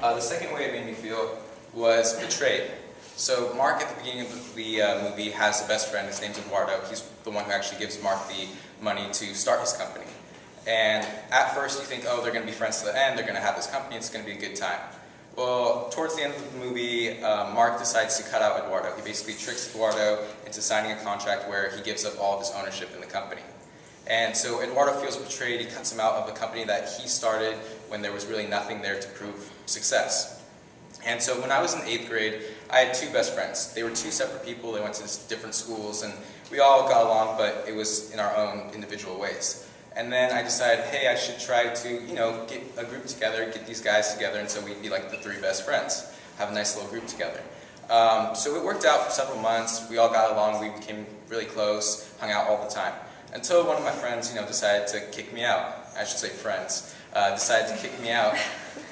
The second way it made me feel was betrayed. So Mark at the beginning of the movie has a best friend, his name's Eduardo. He's the one who actually gives Mark the money to start his company. And at first you think, oh, they're going to be friends to the end, they're going to have this company, it's going to be a good time. Well, towards the end of the movie, Mark decides to cut out Eduardo. He basically tricks Eduardo into signing a contract where he gives up all of his ownership in the company. And so Eduardo feels betrayed, he cuts him out of a company that he started when there was really nothing there to prove success. And so when I was in 8th grade, I had two best friends. They were two separate people, they went to different schools, and we all got along, but it was in our own individual ways. And then I decided, hey, I should try to, get a group together, get these guys together, and so we'd be like the three best friends, have a nice little group together. So it worked out for several months, we all got along, we became really close, hung out all the time. Until one of my friends, decided to kick me out. I should say friends. Decided to kick me out.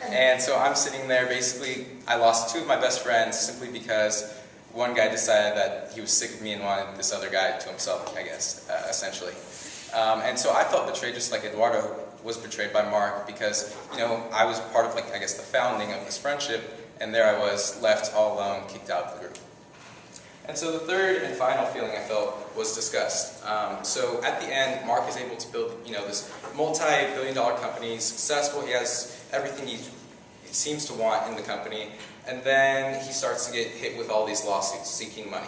And so I'm sitting there, basically, I lost two of my best friends simply because one guy decided that he was sick of me and wanted this other guy to himself, I guess, essentially. And so I felt betrayed just like Eduardo was betrayed by Mark because, I was part of, the founding of this friendship, and there I was, left all alone, kicked out of the group. And so the third and final feeling I felt was disgust. So at the end, Mark is able to build, this multi-billion-dollar company, successful, he has everything he seems to want in the company, and then he starts to get hit with all these lawsuits seeking money.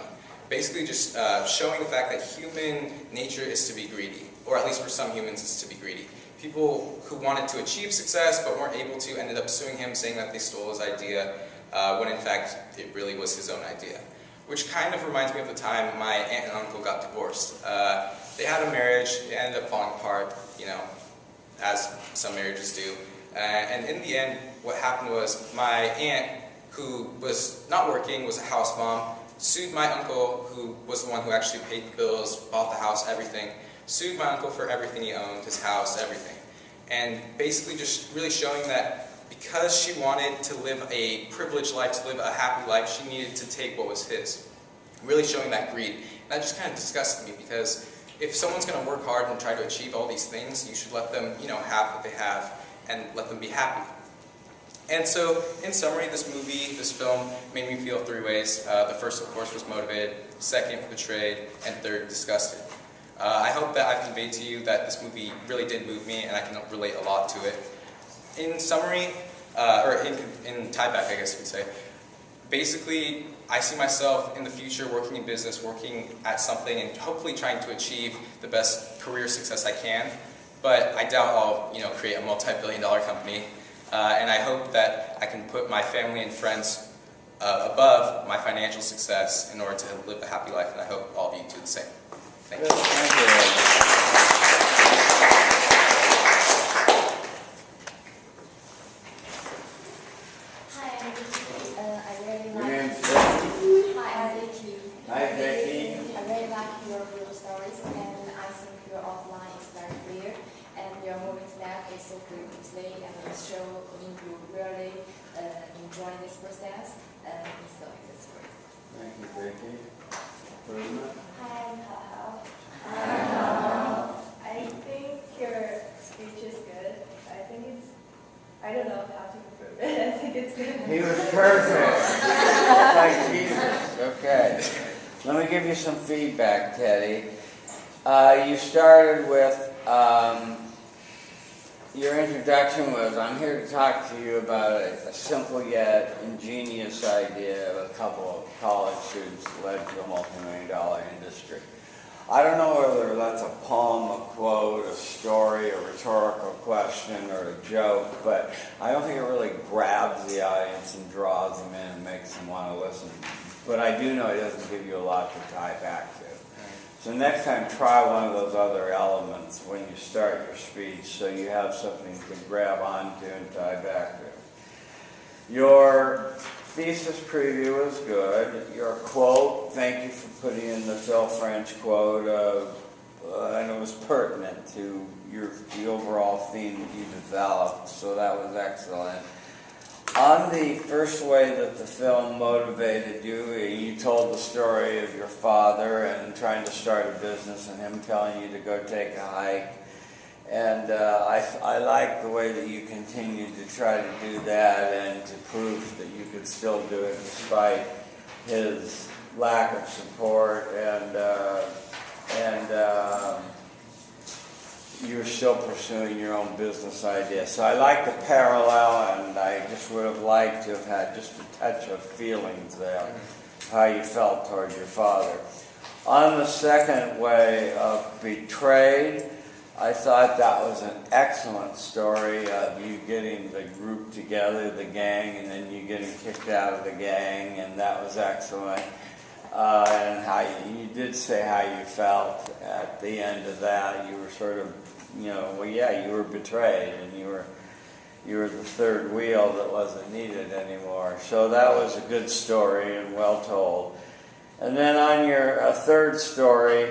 Basically just showing the fact that human nature is to be greedy, or at least for some humans it's to be greedy. People who wanted to achieve success but weren't able to ended up suing him, saying that they stole his idea, when in fact it really was his own idea. Which kind of reminds me of the time my aunt and uncle got divorced. They had a marriage, it ended up falling apart, as some marriages do. And in the end, what happened was my aunt, who was not working, was a house mom, sued my uncle, who was the one who actually paid the bills, bought the house, everything, sued my uncle for everything he owned, his house, everything. And basically just really showing that because she wanted to live a privileged life, to live a happy life, she needed to take what was his. Really showing that greed. And that just kind of disgusted me because if someone's going to work hard and try to achieve all these things, you should let them, have what they have and let them be happy. And so, in summary, this film, made me feel three ways. The first, of course, was motivated, second, betrayed, and third, disgusted. I hope that I've conveyed to you that this movie really did move me and I can relate a lot to it. In summary, or in tie-back, I guess you could say, basically, I see myself in the future working in business, working at something, and hopefully trying to achieve the best career success I can. But I doubt I'll, create a multi-billion-dollar company. And I hope that I can put my family and friends above my financial success in order to live a happy life. And I hope all of you do the same. Thank you. Thank you. Hi, Vicky. I really like your real stories, and I think your outline is very clear, and your moving style is so clear to play, and it shows you really enjoy this process, so it's great. Thank you, Vicky. Hi, I'm Hao. I think your speech is good. I don't know how to improve it. I think it's good. He was perfect. Like Jesus. Okay. Let me give you some feedback, Teddy. You started with, your introduction was, I'm here to talk to you about a simple yet ingenious idea of a couple of college students led to a multi-million-dollar industry. I don't know whether that's a poem, a quote, a story, a rhetorical question, or a joke, but I don't think it really grabs the audience and draws them in and makes them want to listen. But I do know it doesn't give you a lot to tie back to. So next time, try one of those other elements when you start your speech so you have something to grab onto and tie back to. Your thesis preview was good. Your quote, thank you for putting in the Phil French quote, and it was pertinent to the overall theme that you developed. So that was excellent. On the first way that the film motivated you, you told the story of your father and trying to start a business and him telling you to go take a hike. And I like the way that you continued to try to do that and to prove that you could still do it despite his lack of support, and you're still pursuing your own business idea. So I like the parallel, and I just would have liked to have had just a touch of feelings there, how you felt toward your father. On the second way of Betrayed, I thought that was an excellent story of you getting the group together, the gang, and then you getting kicked out of the gang, and that was excellent. And how you did say how you felt at the end of that. You were sort of, you were betrayed, and you were the third wheel that wasn't needed anymore. So that was a good story and well told. And then on your third story,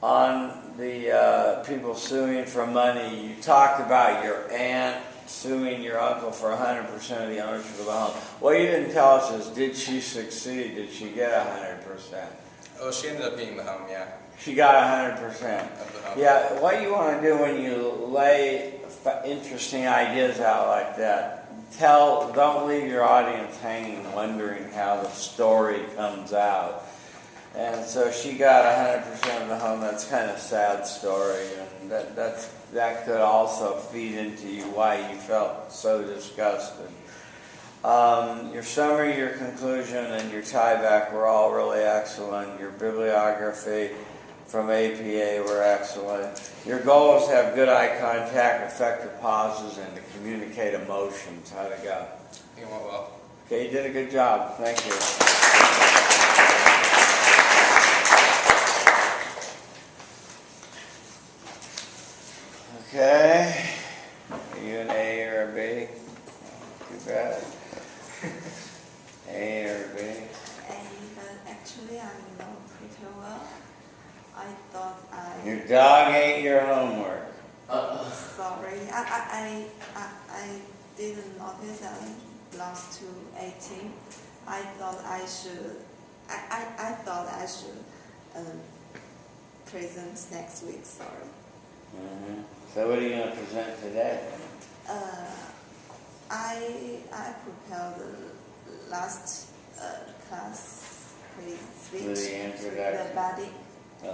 on the people suing for money, you talked about your aunt suing your uncle for 100% of the ownership of the home. What you didn't tell us is, did she succeed? Did she get 100%? Oh, she ended up being the home, yeah. She got 100%. Of the home. Yeah, what you want to do when you lay interesting ideas out like that, don't leave your audience hanging wondering how the story comes out. And so she got 100% of the home. That's kind of a sad story, and that could also feed into why you felt so disgusted. Your summary, your conclusion, and your tie-back were all really excellent. Your bibliography from APA were excellent. Your goal was to have good eye contact, effective pauses, and to communicate emotions. How'd it go? It went well. Okay, you did a good job. Thank you. Okay. Are you an A or a B? Too bad. A or B? But actually I know pretty well. I thought Your dog ate your homework. Sorry, I didn't notice that belongs to 18. I thought I should present next week. Sorry. Mm-hmm. So what are you going to present today? I prepared the last class speech. For the introduction? The body.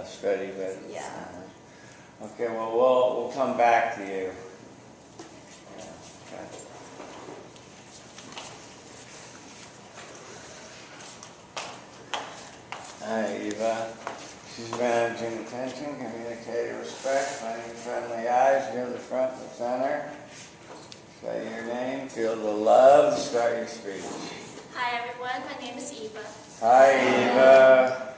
Study body. Yeah. Okay. Well, we'll come back to you. Yeah, okay. Hi, Eva. She's managing attention, communicating respect, finding friendly eyes, near the front and the center. Say your name, feel the love, start your speech. Hi everyone, my name is Eva. Hi, Eva.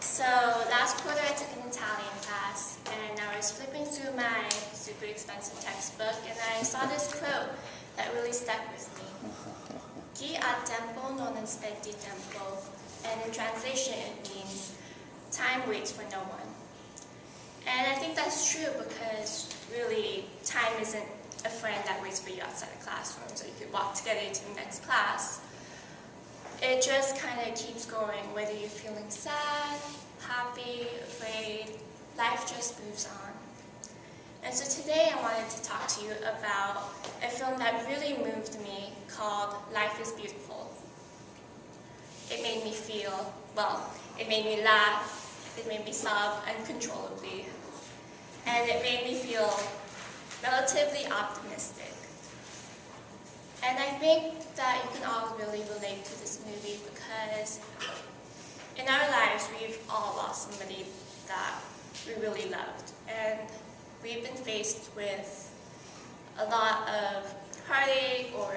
So last quarter I took an Italian class and I was flipping through my super expensive textbook and I saw this quote that really stuck with me. Chi ha tempo non aspetti tempo, and in translation it means time waits for no one. And I think that's true because really time isn't a friend that waits for you outside the classroom so you can walk together to the next class. It just kind of keeps going, whether you're feeling sad, happy, afraid, life just moves on. And so today I wanted to talk to you about a film that really moved me called Life is Beautiful. It made me feel, it made me laugh, it made me sob uncontrollably, and it made me feel relatively optimistic. And I think that you can all really relate to this movie because in our lives we've all lost somebody that we really loved, and we've been faced with a lot of heartache or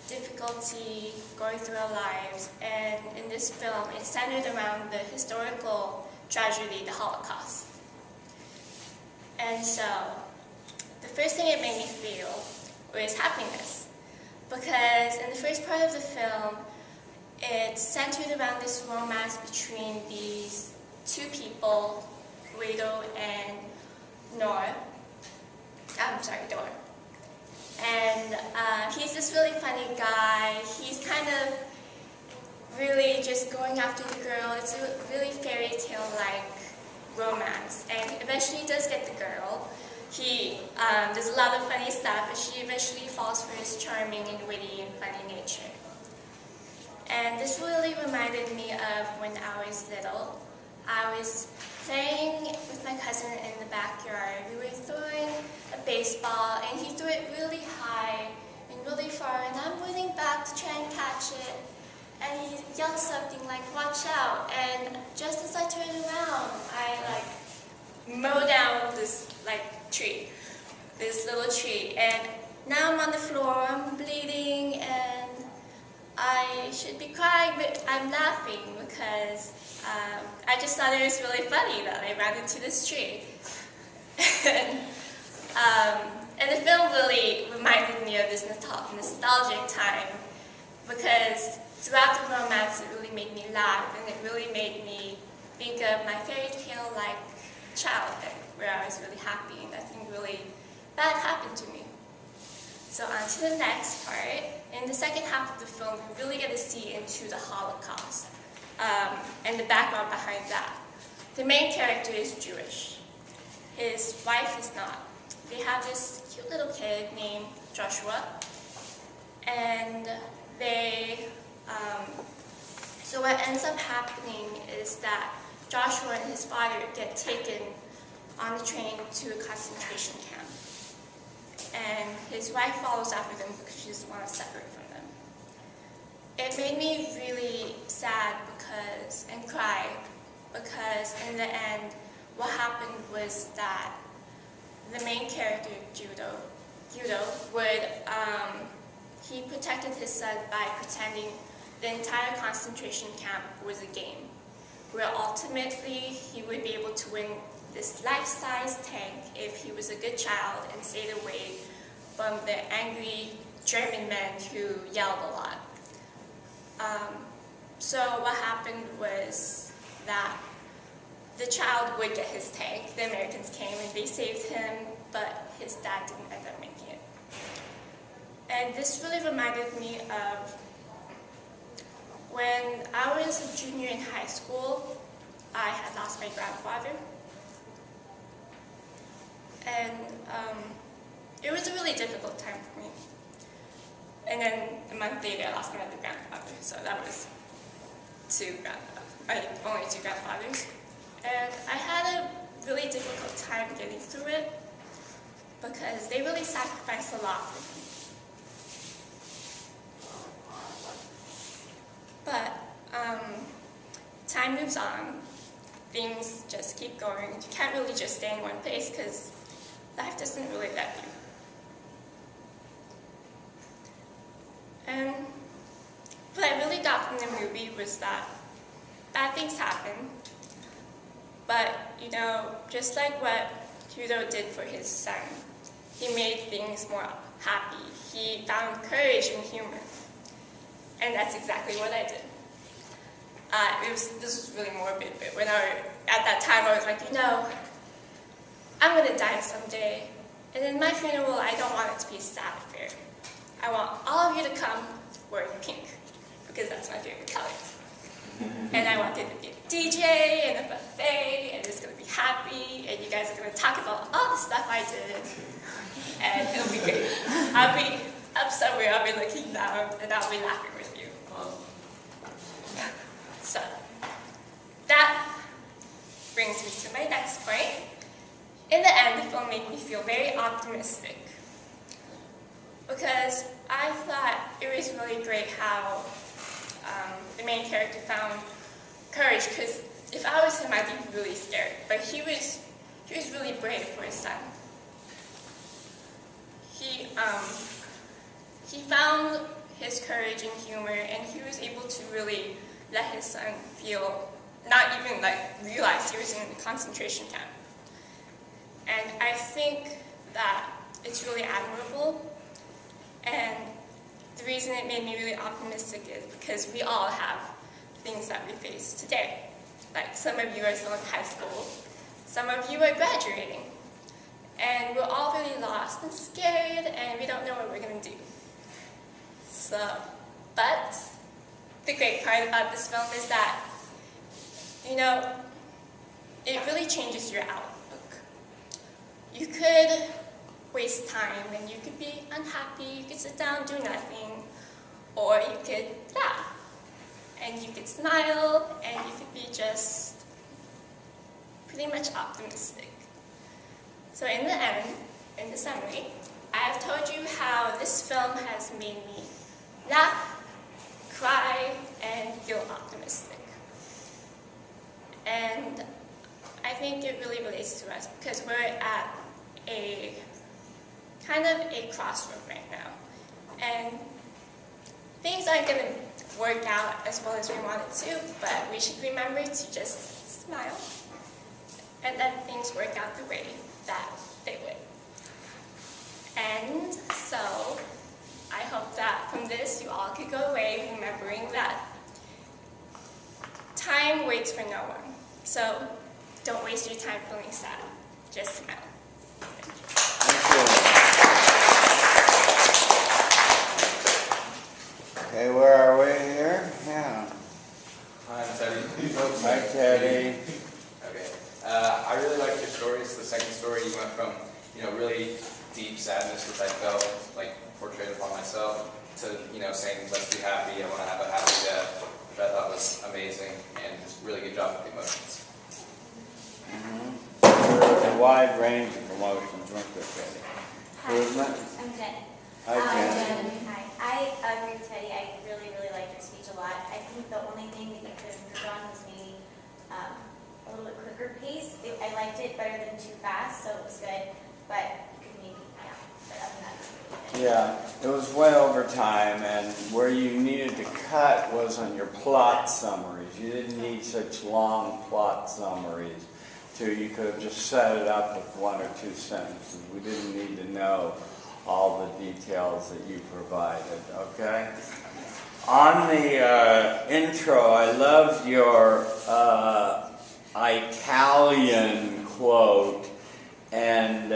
difficulty going through our lives, and in this film it's centered around the historical tragedy, the Holocaust. And so the first thing it made me feel was happiness, because in the first part of the film it's centered around this romance between these two people, Guido and Nora, door. And he's this really funny guy. He's kind of really just going after the girl. It's a really fairy tale-like romance. And eventually he does get the girl. He does a lot of funny stuff, but she eventually falls for his charming and witty and funny nature. And this really reminded me of when I was little. I was playing with my cousin in the backyard. We were throwing a baseball, and he threw it really high and really far, and I'm running back to try and catch it. And he yelled something like, "Watch out!" And just as I turned around, I mow down this tree, this little tree, and now I'm on the floor. I'm bleeding, and I should be crying, but I'm laughing because I just thought it was really funny that I ran into this tree. And the film really reminded me of this nostalgic time because throughout the romance it really made me laugh, and it really made me think of my fairy tale-like childhood where I was really happy and nothing really bad happened to me. So on to the next part. In the second half of the film, we really get to see into the Holocaust and the background behind that. The main character is Jewish. His wife is not. They have this cute little kid named Joshua, and so what ends up happening is that Joshua and his father get taken on the train to a concentration camp. And his wife follows after them because she doesn't want to separate from them. It made me really sad and cry because in the end, what happened was that the main character, Judo he protected his son by pretending the entire concentration camp was a game, where ultimately he would be able to win this life-size tank if he was a good child and stayed away from the angry German men who yelled a lot. So what happened was that the child would get his tank. The Americans came and they saved him, but his dad didn't end up making it. And this really reminded me of when I was a junior in high school. I had lost my grandfather. And it was a really difficult time for me. And then a month later, I lost my other grandfather. So that was only two grandfathers. And I had a really difficult time getting through it because they really sacrificed a lot for me. But time moves on. Things just keep going. You can't really just stay in one place because life doesn't really let you. And what I really got from the movie was that bad things happen, but just like what Judo did for his son, he made things more happy. He found courage and humor, and that's exactly what I did. This was really morbid, but at that time I was like, I'm going to die someday, and in my funeral I don't want it to be a sad affair. I want all of you to come wearing pink, because that's my favorite color. And I want there to be a DJ and a buffet, and it's going to be happy, and you guys are going to talk about all the stuff I did, and it'll be great. I'll be up somewhere, I'll be looking down, and I'll be laughing with you. So, that brings me to my next point. In the end, the film made me feel very optimistic, because I thought it was really great how the main character found courage, because if I was him, I'd be really scared. But he was really brave for his son. He found his courage and humor, and he was able to really let his son feel, not even realize he was in a concentration camp. And I think that it's really admirable. And the reason it made me really optimistic is because we all have things that we face today. Like some of you are still in high school, some of you are graduating, and we're all really lost and scared, and we don't know what we're going to do. So, but the great part about this film is that, you know, it really changes your outlook. You could waste time and you could be unhappy, you could sit down and do nothing, or you could laugh, and you could smile, and you could be just pretty much optimistic. So in the end, in the summary, I have told you how this film has made me laugh, cry, and feel optimistic. And I think it really relates to us because we're at a kind of a crossroad right now. And things aren't going to work out as well as we want it to, but we should remember to just smile and let things work out the way that they would. And so I hope that from this you all could go away remembering that time waits for no one. So don't waste your time feeling sad. Just smile. Okay, where are we here? Yeah. Hi, I'm Teddy. Hi, Teddy. Okay. I really liked your stories. The second story, you went from, really deep sadness, which I felt like portrayed upon myself, to, saying, let's be happy, I want to have a happy death, which I thought was amazing, and just really good job with the emotions. There's a wide range of emotions, weren't there, Teddy? Hi, I'm Jen. Hi, Jen. Hi. I agree with Teddy. I really, really liked your speech a lot. I think the only thing that you could have improved on was maybe a little bit quicker pace. I liked it better than too fast, so it was good. But you could maybe, but other than that, it was really good. Yeah, it was way over time, and where you needed to cut was on your plot summaries. You didn't need such long plot summaries. You could have just set it up with one or two sentences. We didn't need to know all the details that you provided, okay? On the intro, I loved your Italian quote, and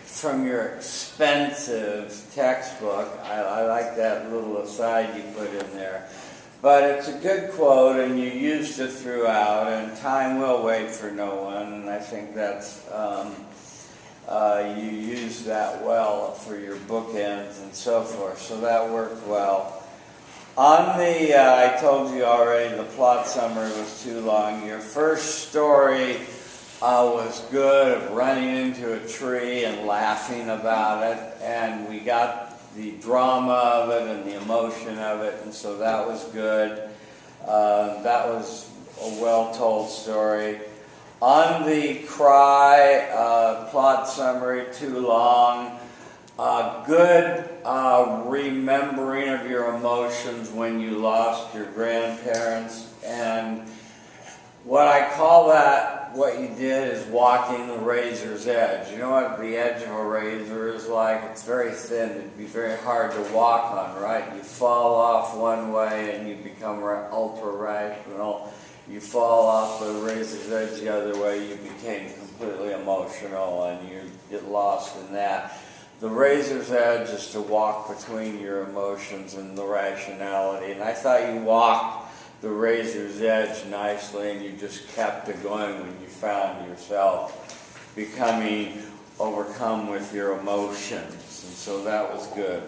from your expensive textbook. I like that little aside you put in there. But it's a good quote, and you used it throughout, and time will wait for no one, and I think that's, you used that well for your bookends and so forth, so that worked well. On the, I told you already, the plot summary was too long. Your first story was good, of running into a tree and laughing about it, and we got the drama of it and the emotion of it, and so that was good. That was a well-told story. On the cry, plot summary, too long. Good remembering of your emotions when you lost your grandparents, and what I call that, what you did is walking the razor's edge. You know what the edge of a razor is like? It's very thin. It'd be very hard to walk on, right? You fall off one way and you become ultra-rational. You fall off the razor's edge the other way, you became completely emotional, and you get lost in that. The razor's edge is to walk between your emotions and the rationality, and I thought you walked the razor's edge nicely, and you just kept it going when you found yourself becoming overcome with your emotions, and so that was good.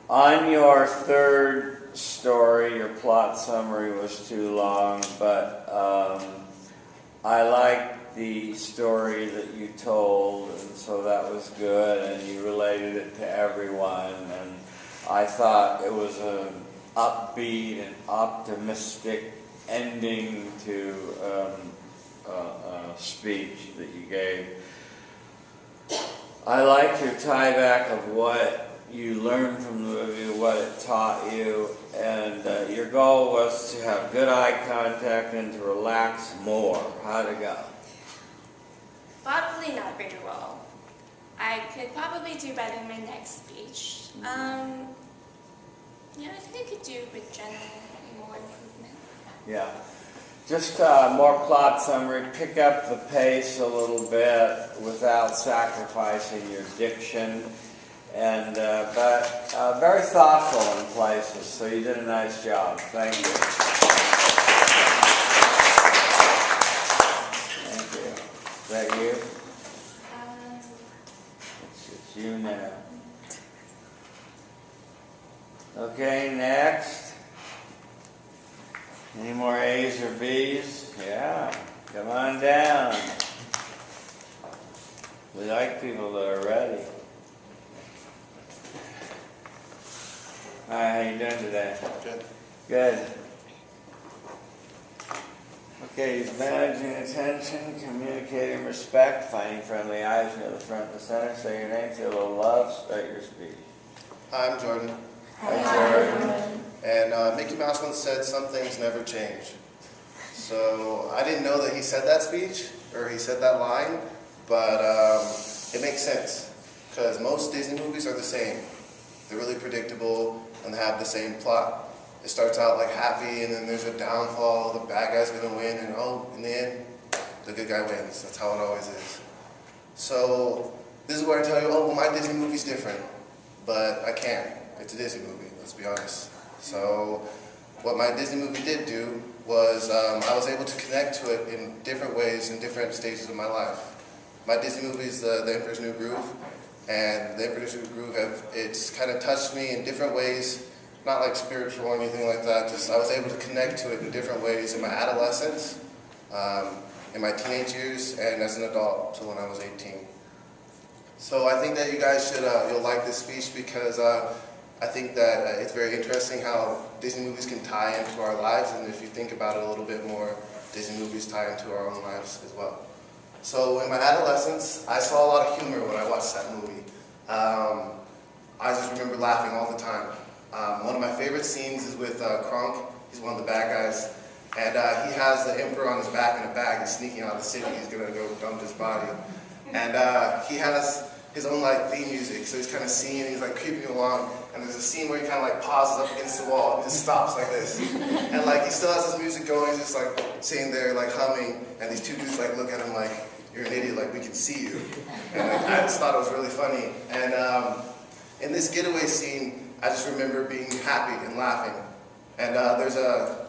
On your third story, your plot summary was too long, but I liked the story that you told, and so that was good, and you related it to everyone, and I thought it was an upbeat and optimistic ending to a speech that you gave. I liked your tie back of what you learned from the movie, what it taught you, and your goal was to have good eye contact and to relax more. How'd it go? Probably not very well. I could probably do better in my next speech. Yeah, I think I could do with general more improvement. Yeah. Just more plot summary. Pick up the pace a little bit without sacrificing your diction, and but very thoughtful in places. So you did a nice job. Thank you. Thank you. Is that you? It's you now. Okay, next. Any more A's or B's? Yeah, come on down. We like people that are ready. Hi, how you doing today? Good. Good. Okay, he's managing attention, communicating respect, finding friendly eyes near the front and center. Say your name, feel a little love, start your speech. Hi, I'm Jordan. Hi, Jordan. And Mickey Mouse once said, "Some things never change." So I didn't know that he said that speech, or he said that line, but it makes sense, because most Disney movies are the same. They're really predictable, and they have the same plot. It starts out like happy, and then there's a downfall, the bad guy's gonna win, and oh, in the end, the good guy wins. That's how it always is. So this is where I tell you, oh, well, my Disney movie's different, but I can't. It's a Disney movie, let's be honest. So what my Disney movie did do was I was able to connect to it in different ways in different stages of my life. My Disney movie is The Emperor's New Groove, and The Emperor's New Groove, it's kind of touched me in different ways, not like spiritual or anything like that, just I was able to connect to it in different ways in my adolescence, in my teenage years, and as an adult, so when I was 18. So I think that you guys should, you'll like this speech because I think that it's very interesting how Disney movies can tie into our lives, and if you think about it a little bit more, Disney movies tie into our own lives as well. So in my adolescence, I saw a lot of humor when I watched that movie. I just remember laughing all the time. One of my favorite scenes is with Kronk. He's one of the bad guys, and he has the Emperor on his back in a bag. He's sneaking out of the city. He's gonna go dump his body, and he has his own like theme music. So he's kind of singing. He's like creeping along. And there's a scene where he kind of like pauses up against the wall and just stops like this. And like he still has his music going, he's just like sitting there like humming, and these two dudes like look at him like, "You're an idiot, like we can see you." And like, I just thought it was really funny. And in this getaway scene, I just remember being happy and laughing. And there's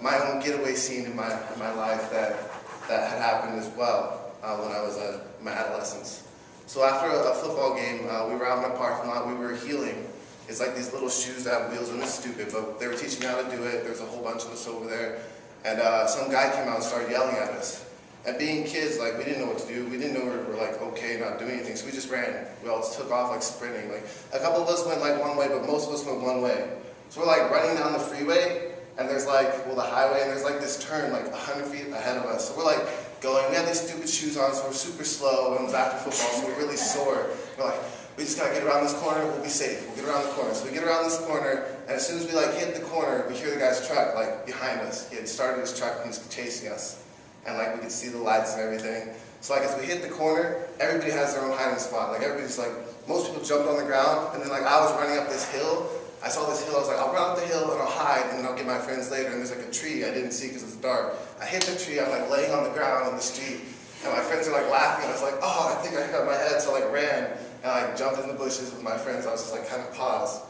my own getaway scene in my life that had happened as well when I was in my adolescence. So after a football game, we were out in a parking lot, we were heeling. It's like these little shoes that have wheels, and it's stupid, but they were teaching me how to do it. There's a whole bunch of us over there. And some guy came out and started yelling at us. And being kids, like, we didn't know what to do. We didn't know we were like, okay, not doing anything. So we just ran. We all took off like sprinting. Like, a couple of us went like one way, but most of us went one way. So we're like running down the freeway, and there's like, well, the highway, and there's like this turn like 100 feet ahead of us. So we're like going, we had these stupid shoes on, so we're super slow, and it was after football, so we're really sore. We're like, we just gotta get around this corner, we'll be safe. We'll get around the corner. So we get around this corner, and as soon as we like hit the corner, we hear the guy's truck like behind us. He had started his truck and he was chasing us. And like we could see the lights and everything. So like as we hit the corner, everybody has their own hiding spot. Like everybody's like, most people jumped on the ground, and then like I was running up this hill. I saw this hill, I was like, I'll run up the hill and I'll hide, and then I'll get my friends later. And there's like a tree I didn't see because it's dark. I hit the tree, I'm like laying on the ground in the street, and my friends are like laughing. I was like, oh, I think I hit my head, so I like ran. And I like, jumped in the bushes with my friends. I was just like kind of paused.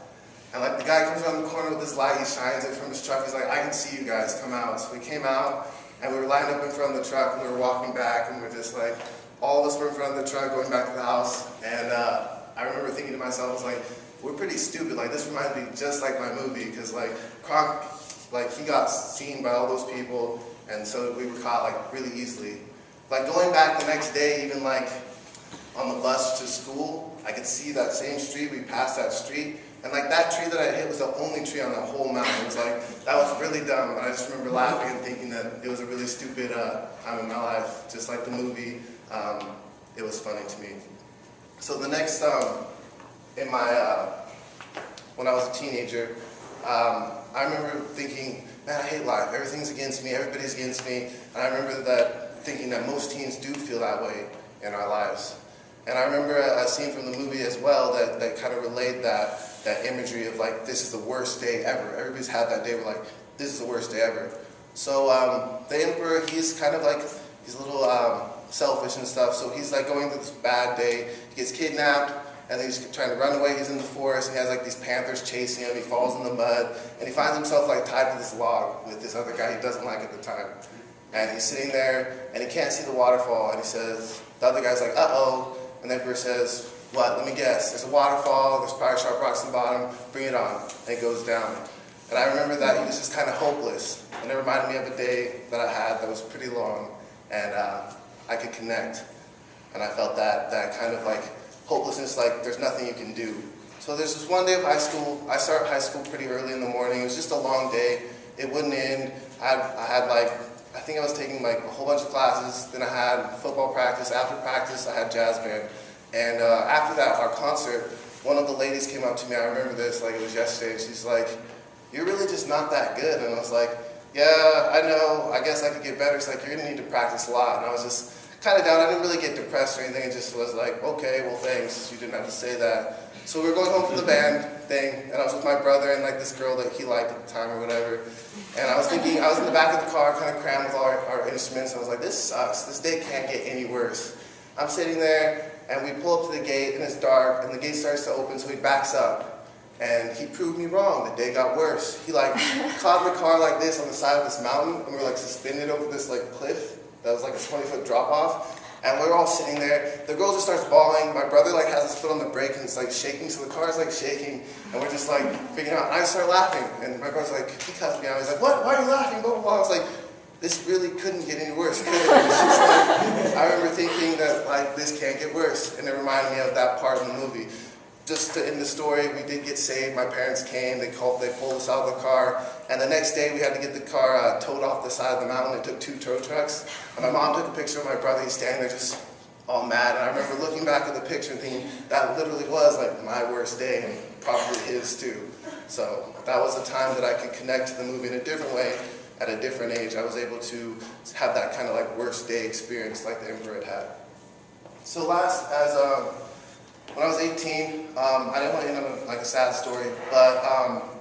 And like the guy comes around the corner with this light, he shines it from his truck. He's like, I can see you guys, come out. So we came out, and we were lined up in front of the truck, and we were walking back, and we were just like, all of us were in front of the truck going back to the house. And I remember thinking to myself, I was like, we're pretty stupid. Like this reminds me just like my movie, because like Kronk, like he got seen by all those people, and so we were caught like really easily. Like going back the next day, even like on the bus to school, I could see that same street. We passed that street, and like that tree that I hit was the only tree on that whole mountain. It was like, that was really dumb. And I just remember laughing and thinking that it was a really stupid time in my life. Just like the movie, it was funny to me. So the next, in my, when I was a teenager, I remember thinking, man, I hate life. Everything's against me. Everybody's against me. And I remember that thinking that most teens do feel that way in our lives. And I remember a scene from the movie as well that kind of relayed that imagery of like, this is the worst day ever. Everybody's had that day where like, this is the worst day ever. So the emperor, he's kind of like, he's a little selfish and stuff, so he's like going through this bad day. He gets kidnapped, and then he's trying to run away. He's in the forest, and he has like these panthers chasing him. He falls in the mud, and he finds himself like tied to this log with this other guy he doesn't like at the time. And he's sitting there, and he can't see the waterfall, and he says, the other guy's like, uh-oh, and the emperor says, what, let me guess, there's a waterfall, there's probably sharp rocks in the bottom, bring it on, and it goes down. And I remember that he was just kind of hopeless, and it reminded me of a day that I had that was pretty long, and I could connect, and I felt that kind of like hopelessness, like there's nothing you can do. So there's this one day of high school. I start high school pretty early in the morning. It was just a long day. It wouldn't end. I had like, I think I was taking like a whole bunch of classes. Then I had football practice. After practice, I had jazz band. And after that, our concert, one of the ladies came up to me. I remember this like it was yesterday. She's like, "You're really just not that good." And I was like, "Yeah, I know. I guess I could get better." It's like, "You're gonna need to practice a lot." And I was just kind of down. I didn't really get depressed or anything. It just was like, "Okay, well, thanks. You didn't have to say that." So we were going home from the band thing, and I was with my brother and like this girl that he liked at the time or whatever. And I was thinking, I was in the back of the car, kind of crammed with all our instruments. And I was like, "This sucks. This day can't get any worse." I'm sitting there, and we pull up to the gate, and it's dark, and the gate starts to open, so he backs up. And he proved me wrong. The day got worse. He like caught the car like this on the side of this mountain, and we were like suspended over this like cliff that was like a 20-foot drop off. And we were all sitting there. The girl just starts bawling. My brother like has his foot on the brake, and it's like shaking, so the car's like shaking, and we're just like freaking out. And I start laughing, and my brother's like, he cuts me out. He's like, "What? Why are you laughing?" Blah blah blah. I was like, this really couldn't get any worse, could it? It's just like, I remember thinking that like this can't get worse, and it reminded me of that part in the movie. Just to end the story, we did get saved. My parents came, they pulled us out of the car, and the next day we had to get the car towed off the side of the mountain. It took 2 tow trucks, and my mom took a picture of my brother. He's standing there just all mad, and I remember looking back at the picture and thinking that literally was like my worst day, and probably his too. So that was a time that I could connect to the movie in a different way. At a different age, I was able to have that kind of like worst day experience like the Emperor had. So when I was 18, I didn't want to end on like a sad story, but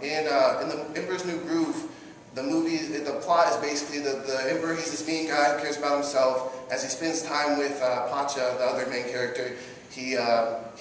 in the Emperor's New Groove, the plot is basically the Emperor, he's this mean guy who cares about himself. As he spends time with Pacha, the other main character, he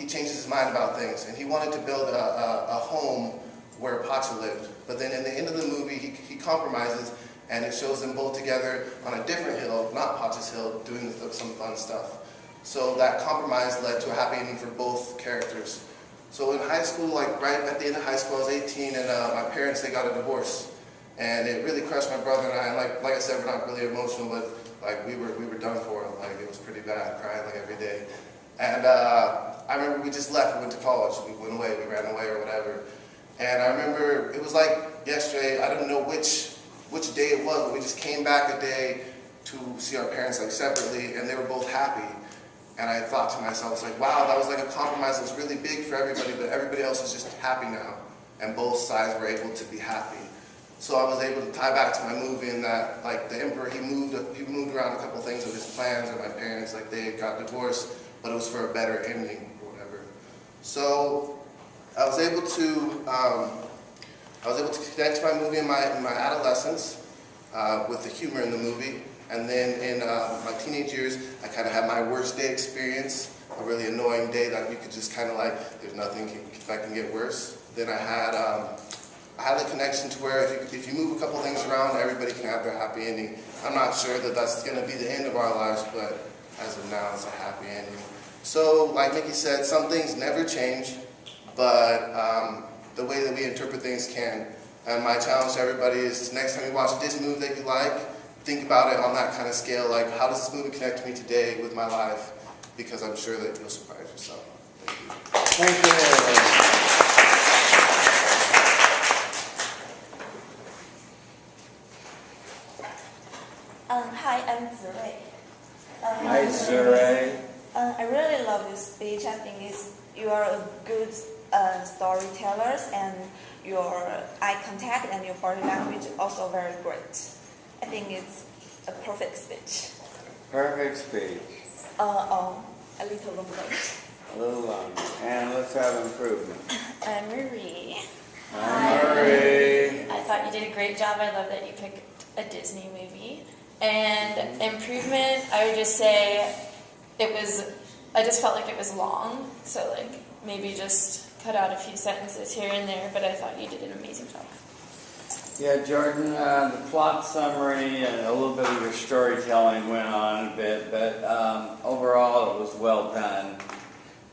changes his mind about things, and he wanted to build a home where Pacha lived. But then in the end of the movie, he compromises, and it shows them both together on a different hill, not Pacha's hill, doing some fun stuff. So that compromise led to a happy ending for both characters. So in high school, like right at the end of high school, I was 18, and my parents, they got a divorce. And it really crushed my brother and I. And like I said, we're not really emotional, but like we were done for. Like it was pretty bad, crying like every day. And I remember we just left. We went to college. We went away. We ran away or whatever. And I remember it was like yesterday. I didn't know which day it was, but we just came back a day to see our parents like separately, and they were both happy. And I thought to myself, it's like, wow, that was like a compromise that was really big for everybody, but everybody else is just happy now. And both sides were able to be happy. So I was able to tie back to my movie in that, like, the Emperor, he moved around a couple things of his plans, and my parents, like, they got divorced, but it was for a better ending or whatever. So I was able to connect to my movie in my adolescence with the humor in the movie. And then in my teenage years, I kind of had my worst day experience, a really annoying day that you could just kind of like, there's nothing that can get worse. Then I had a connection to where if you move a couple things around, everybody can have their happy ending. I'm not sure that that's going to be the end of our lives, but as of now, it's a happy ending. So, like Nikki said, some things never change, but the way that we interpret things can. And my challenge to everybody is next time you watch this movie that you like, think about it on that kind of scale, like how does this movie connect to me today with my life? Because I'm sure that you'll surprise yourself. Thank you. Thank you. Hi, I'm Zirei. Hi, Zirei. I really love this speech. I think you are a good storyteller, and your eye contact and your body language also very great. I think it's a perfect speech. Perfect speech. A little longer. A little longer. And let's have improvement. I'm Marie. Hi, Marie. I thought you did a great job. I love that you picked a Disney movie. And improvement, I would just say I just felt like it was long, so like maybe just cut out a few sentences here and there, but I thought you did an amazing job. Yeah, Jordan, the plot summary and a little bit of your storytelling went on a bit, but overall it was well done.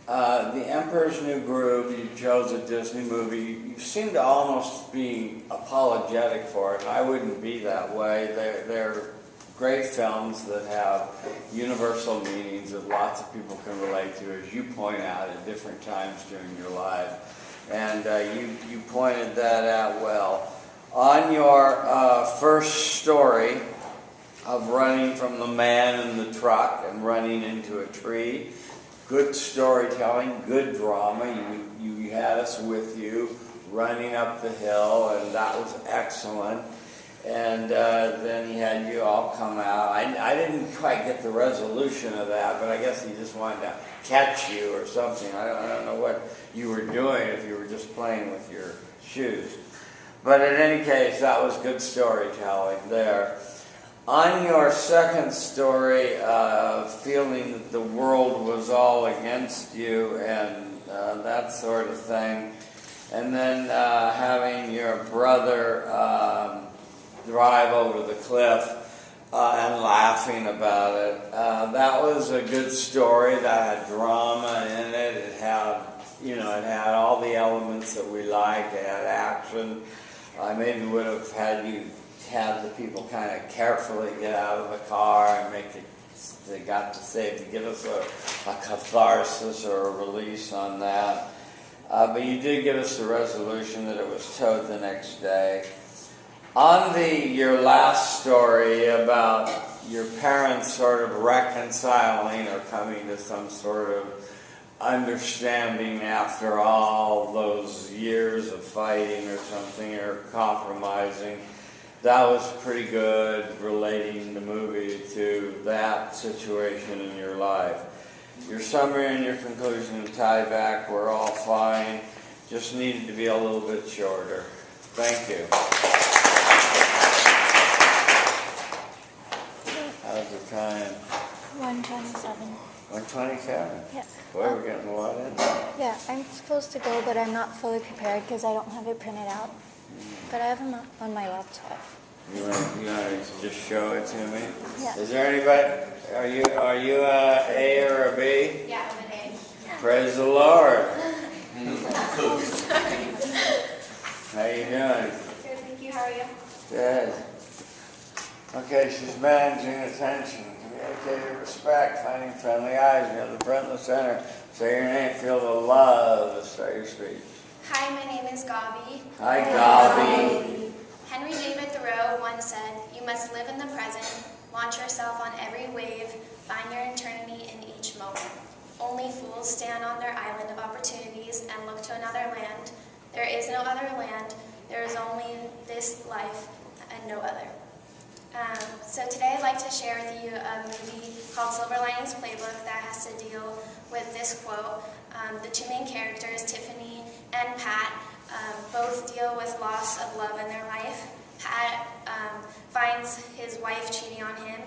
The Emperor's New Groove, you chose a Disney movie. You seem to almost be apologetic for it. I wouldn't be that way. They're great films that have universal meanings that lots of people can relate to, as you point out, at different times during your life. And you pointed that out well. On your first story of running from the man in the truck and running into a tree, good storytelling, good drama. You had us with you running up the hill, and that was excellent. And then he had you all come out. I didn't quite get the resolution of that, but I guess he just wanted to catch you or something. I don't know what you were doing, if you were just playing with your shoes. But in any case, that was good storytelling there. On your second story, feeling that the world was all against you and that sort of thing, and then having your brother drive over the cliff and laughing about it, that was a good story. That had drama in it. It had, it had all the elements that we like. It had action. I maybe would have had you have the people kind of carefully get out of the car and make it, they got to say, to give us a catharsis or a release on that. But you did give us the resolution that it was towed the next day. On your last story about your parents sort of reconciling or coming to some sort of understanding after all those years of fighting or something, or compromising, that was pretty good, relating the movie to that situation in your life. Your summary and your conclusion and tie back were all fine, just needed to be a little bit shorter. Thank you. How's the time? 1:27. 1:27? Yeah. Boy, we're getting a lot in. Yeah, I'm supposed to go, but I'm not fully prepared because I don't have it printed out. But I have them on my laptop. You want to just show it to me? Yeah. Is there anybody? Are you a A or a B? Yeah, I'm an A. Praise the Lord. How you doing? Good, thank you. How are you? Good. Okay, she's managing attention, communicating respect, finding friendly eyes. You're the front and the center. Say your name, feel the love. Start your speech. Hi, my name is Gabi. Hi, Gabi. Henry David Thoreau once said, "You must live in the present, launch yourself on every wave, find your eternity in each moment. Only fools stand on their island of opportunities and look to another land. There is no other land. There is only this life and no other." So today I'd like to share with you a movie called Silver Linings Playbook that has to deal with this quote. The two main characters, Tiffany and Pat, both deal with loss of love in their life. Pat finds his wife cheating on him.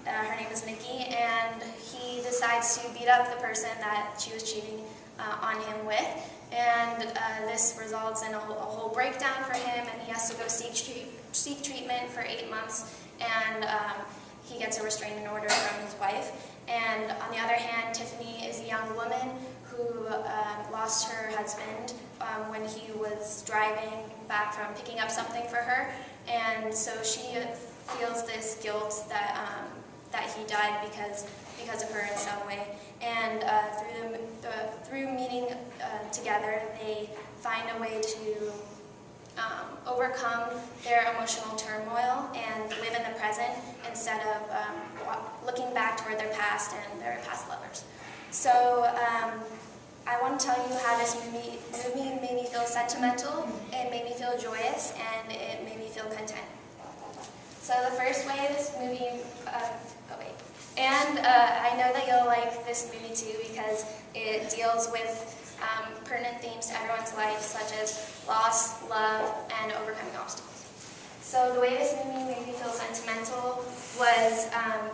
Her name is Nikki, and he decides to beat up the person that she was cheating on him with. And this results in a whole breakdown for him, and he has to go seek treatment for 8 months, and he gets a restraining order from his wife. And on the other hand, Tiffany is a young woman who lost her husband when he was driving back from picking up something for her, and so she feels this guilt that he died because of her in some way. And through meeting together, they find a way to overcome their emotional turmoil and live in the present instead of looking back toward their past and their past lovers. So I want to tell you how this movie made me feel sentimental, it made me feel joyous, and it made me feel content. So the first way this movie, I know that you'll like this movie too because it deals with pertinent themes to everyone's life, such as loss, love, and overcoming obstacles. So the way this movie made me feel sentimental was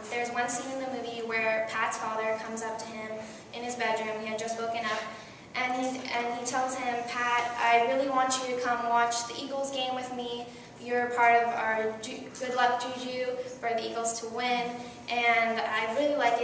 there's one scene in the movie where Pat's father comes up to him in his bedroom. He had just woken up, and he tells him, "Pat, I really want you to come watch the Eagles game with me. You're part of our good luck juju for the Eagles to win." And I really like it.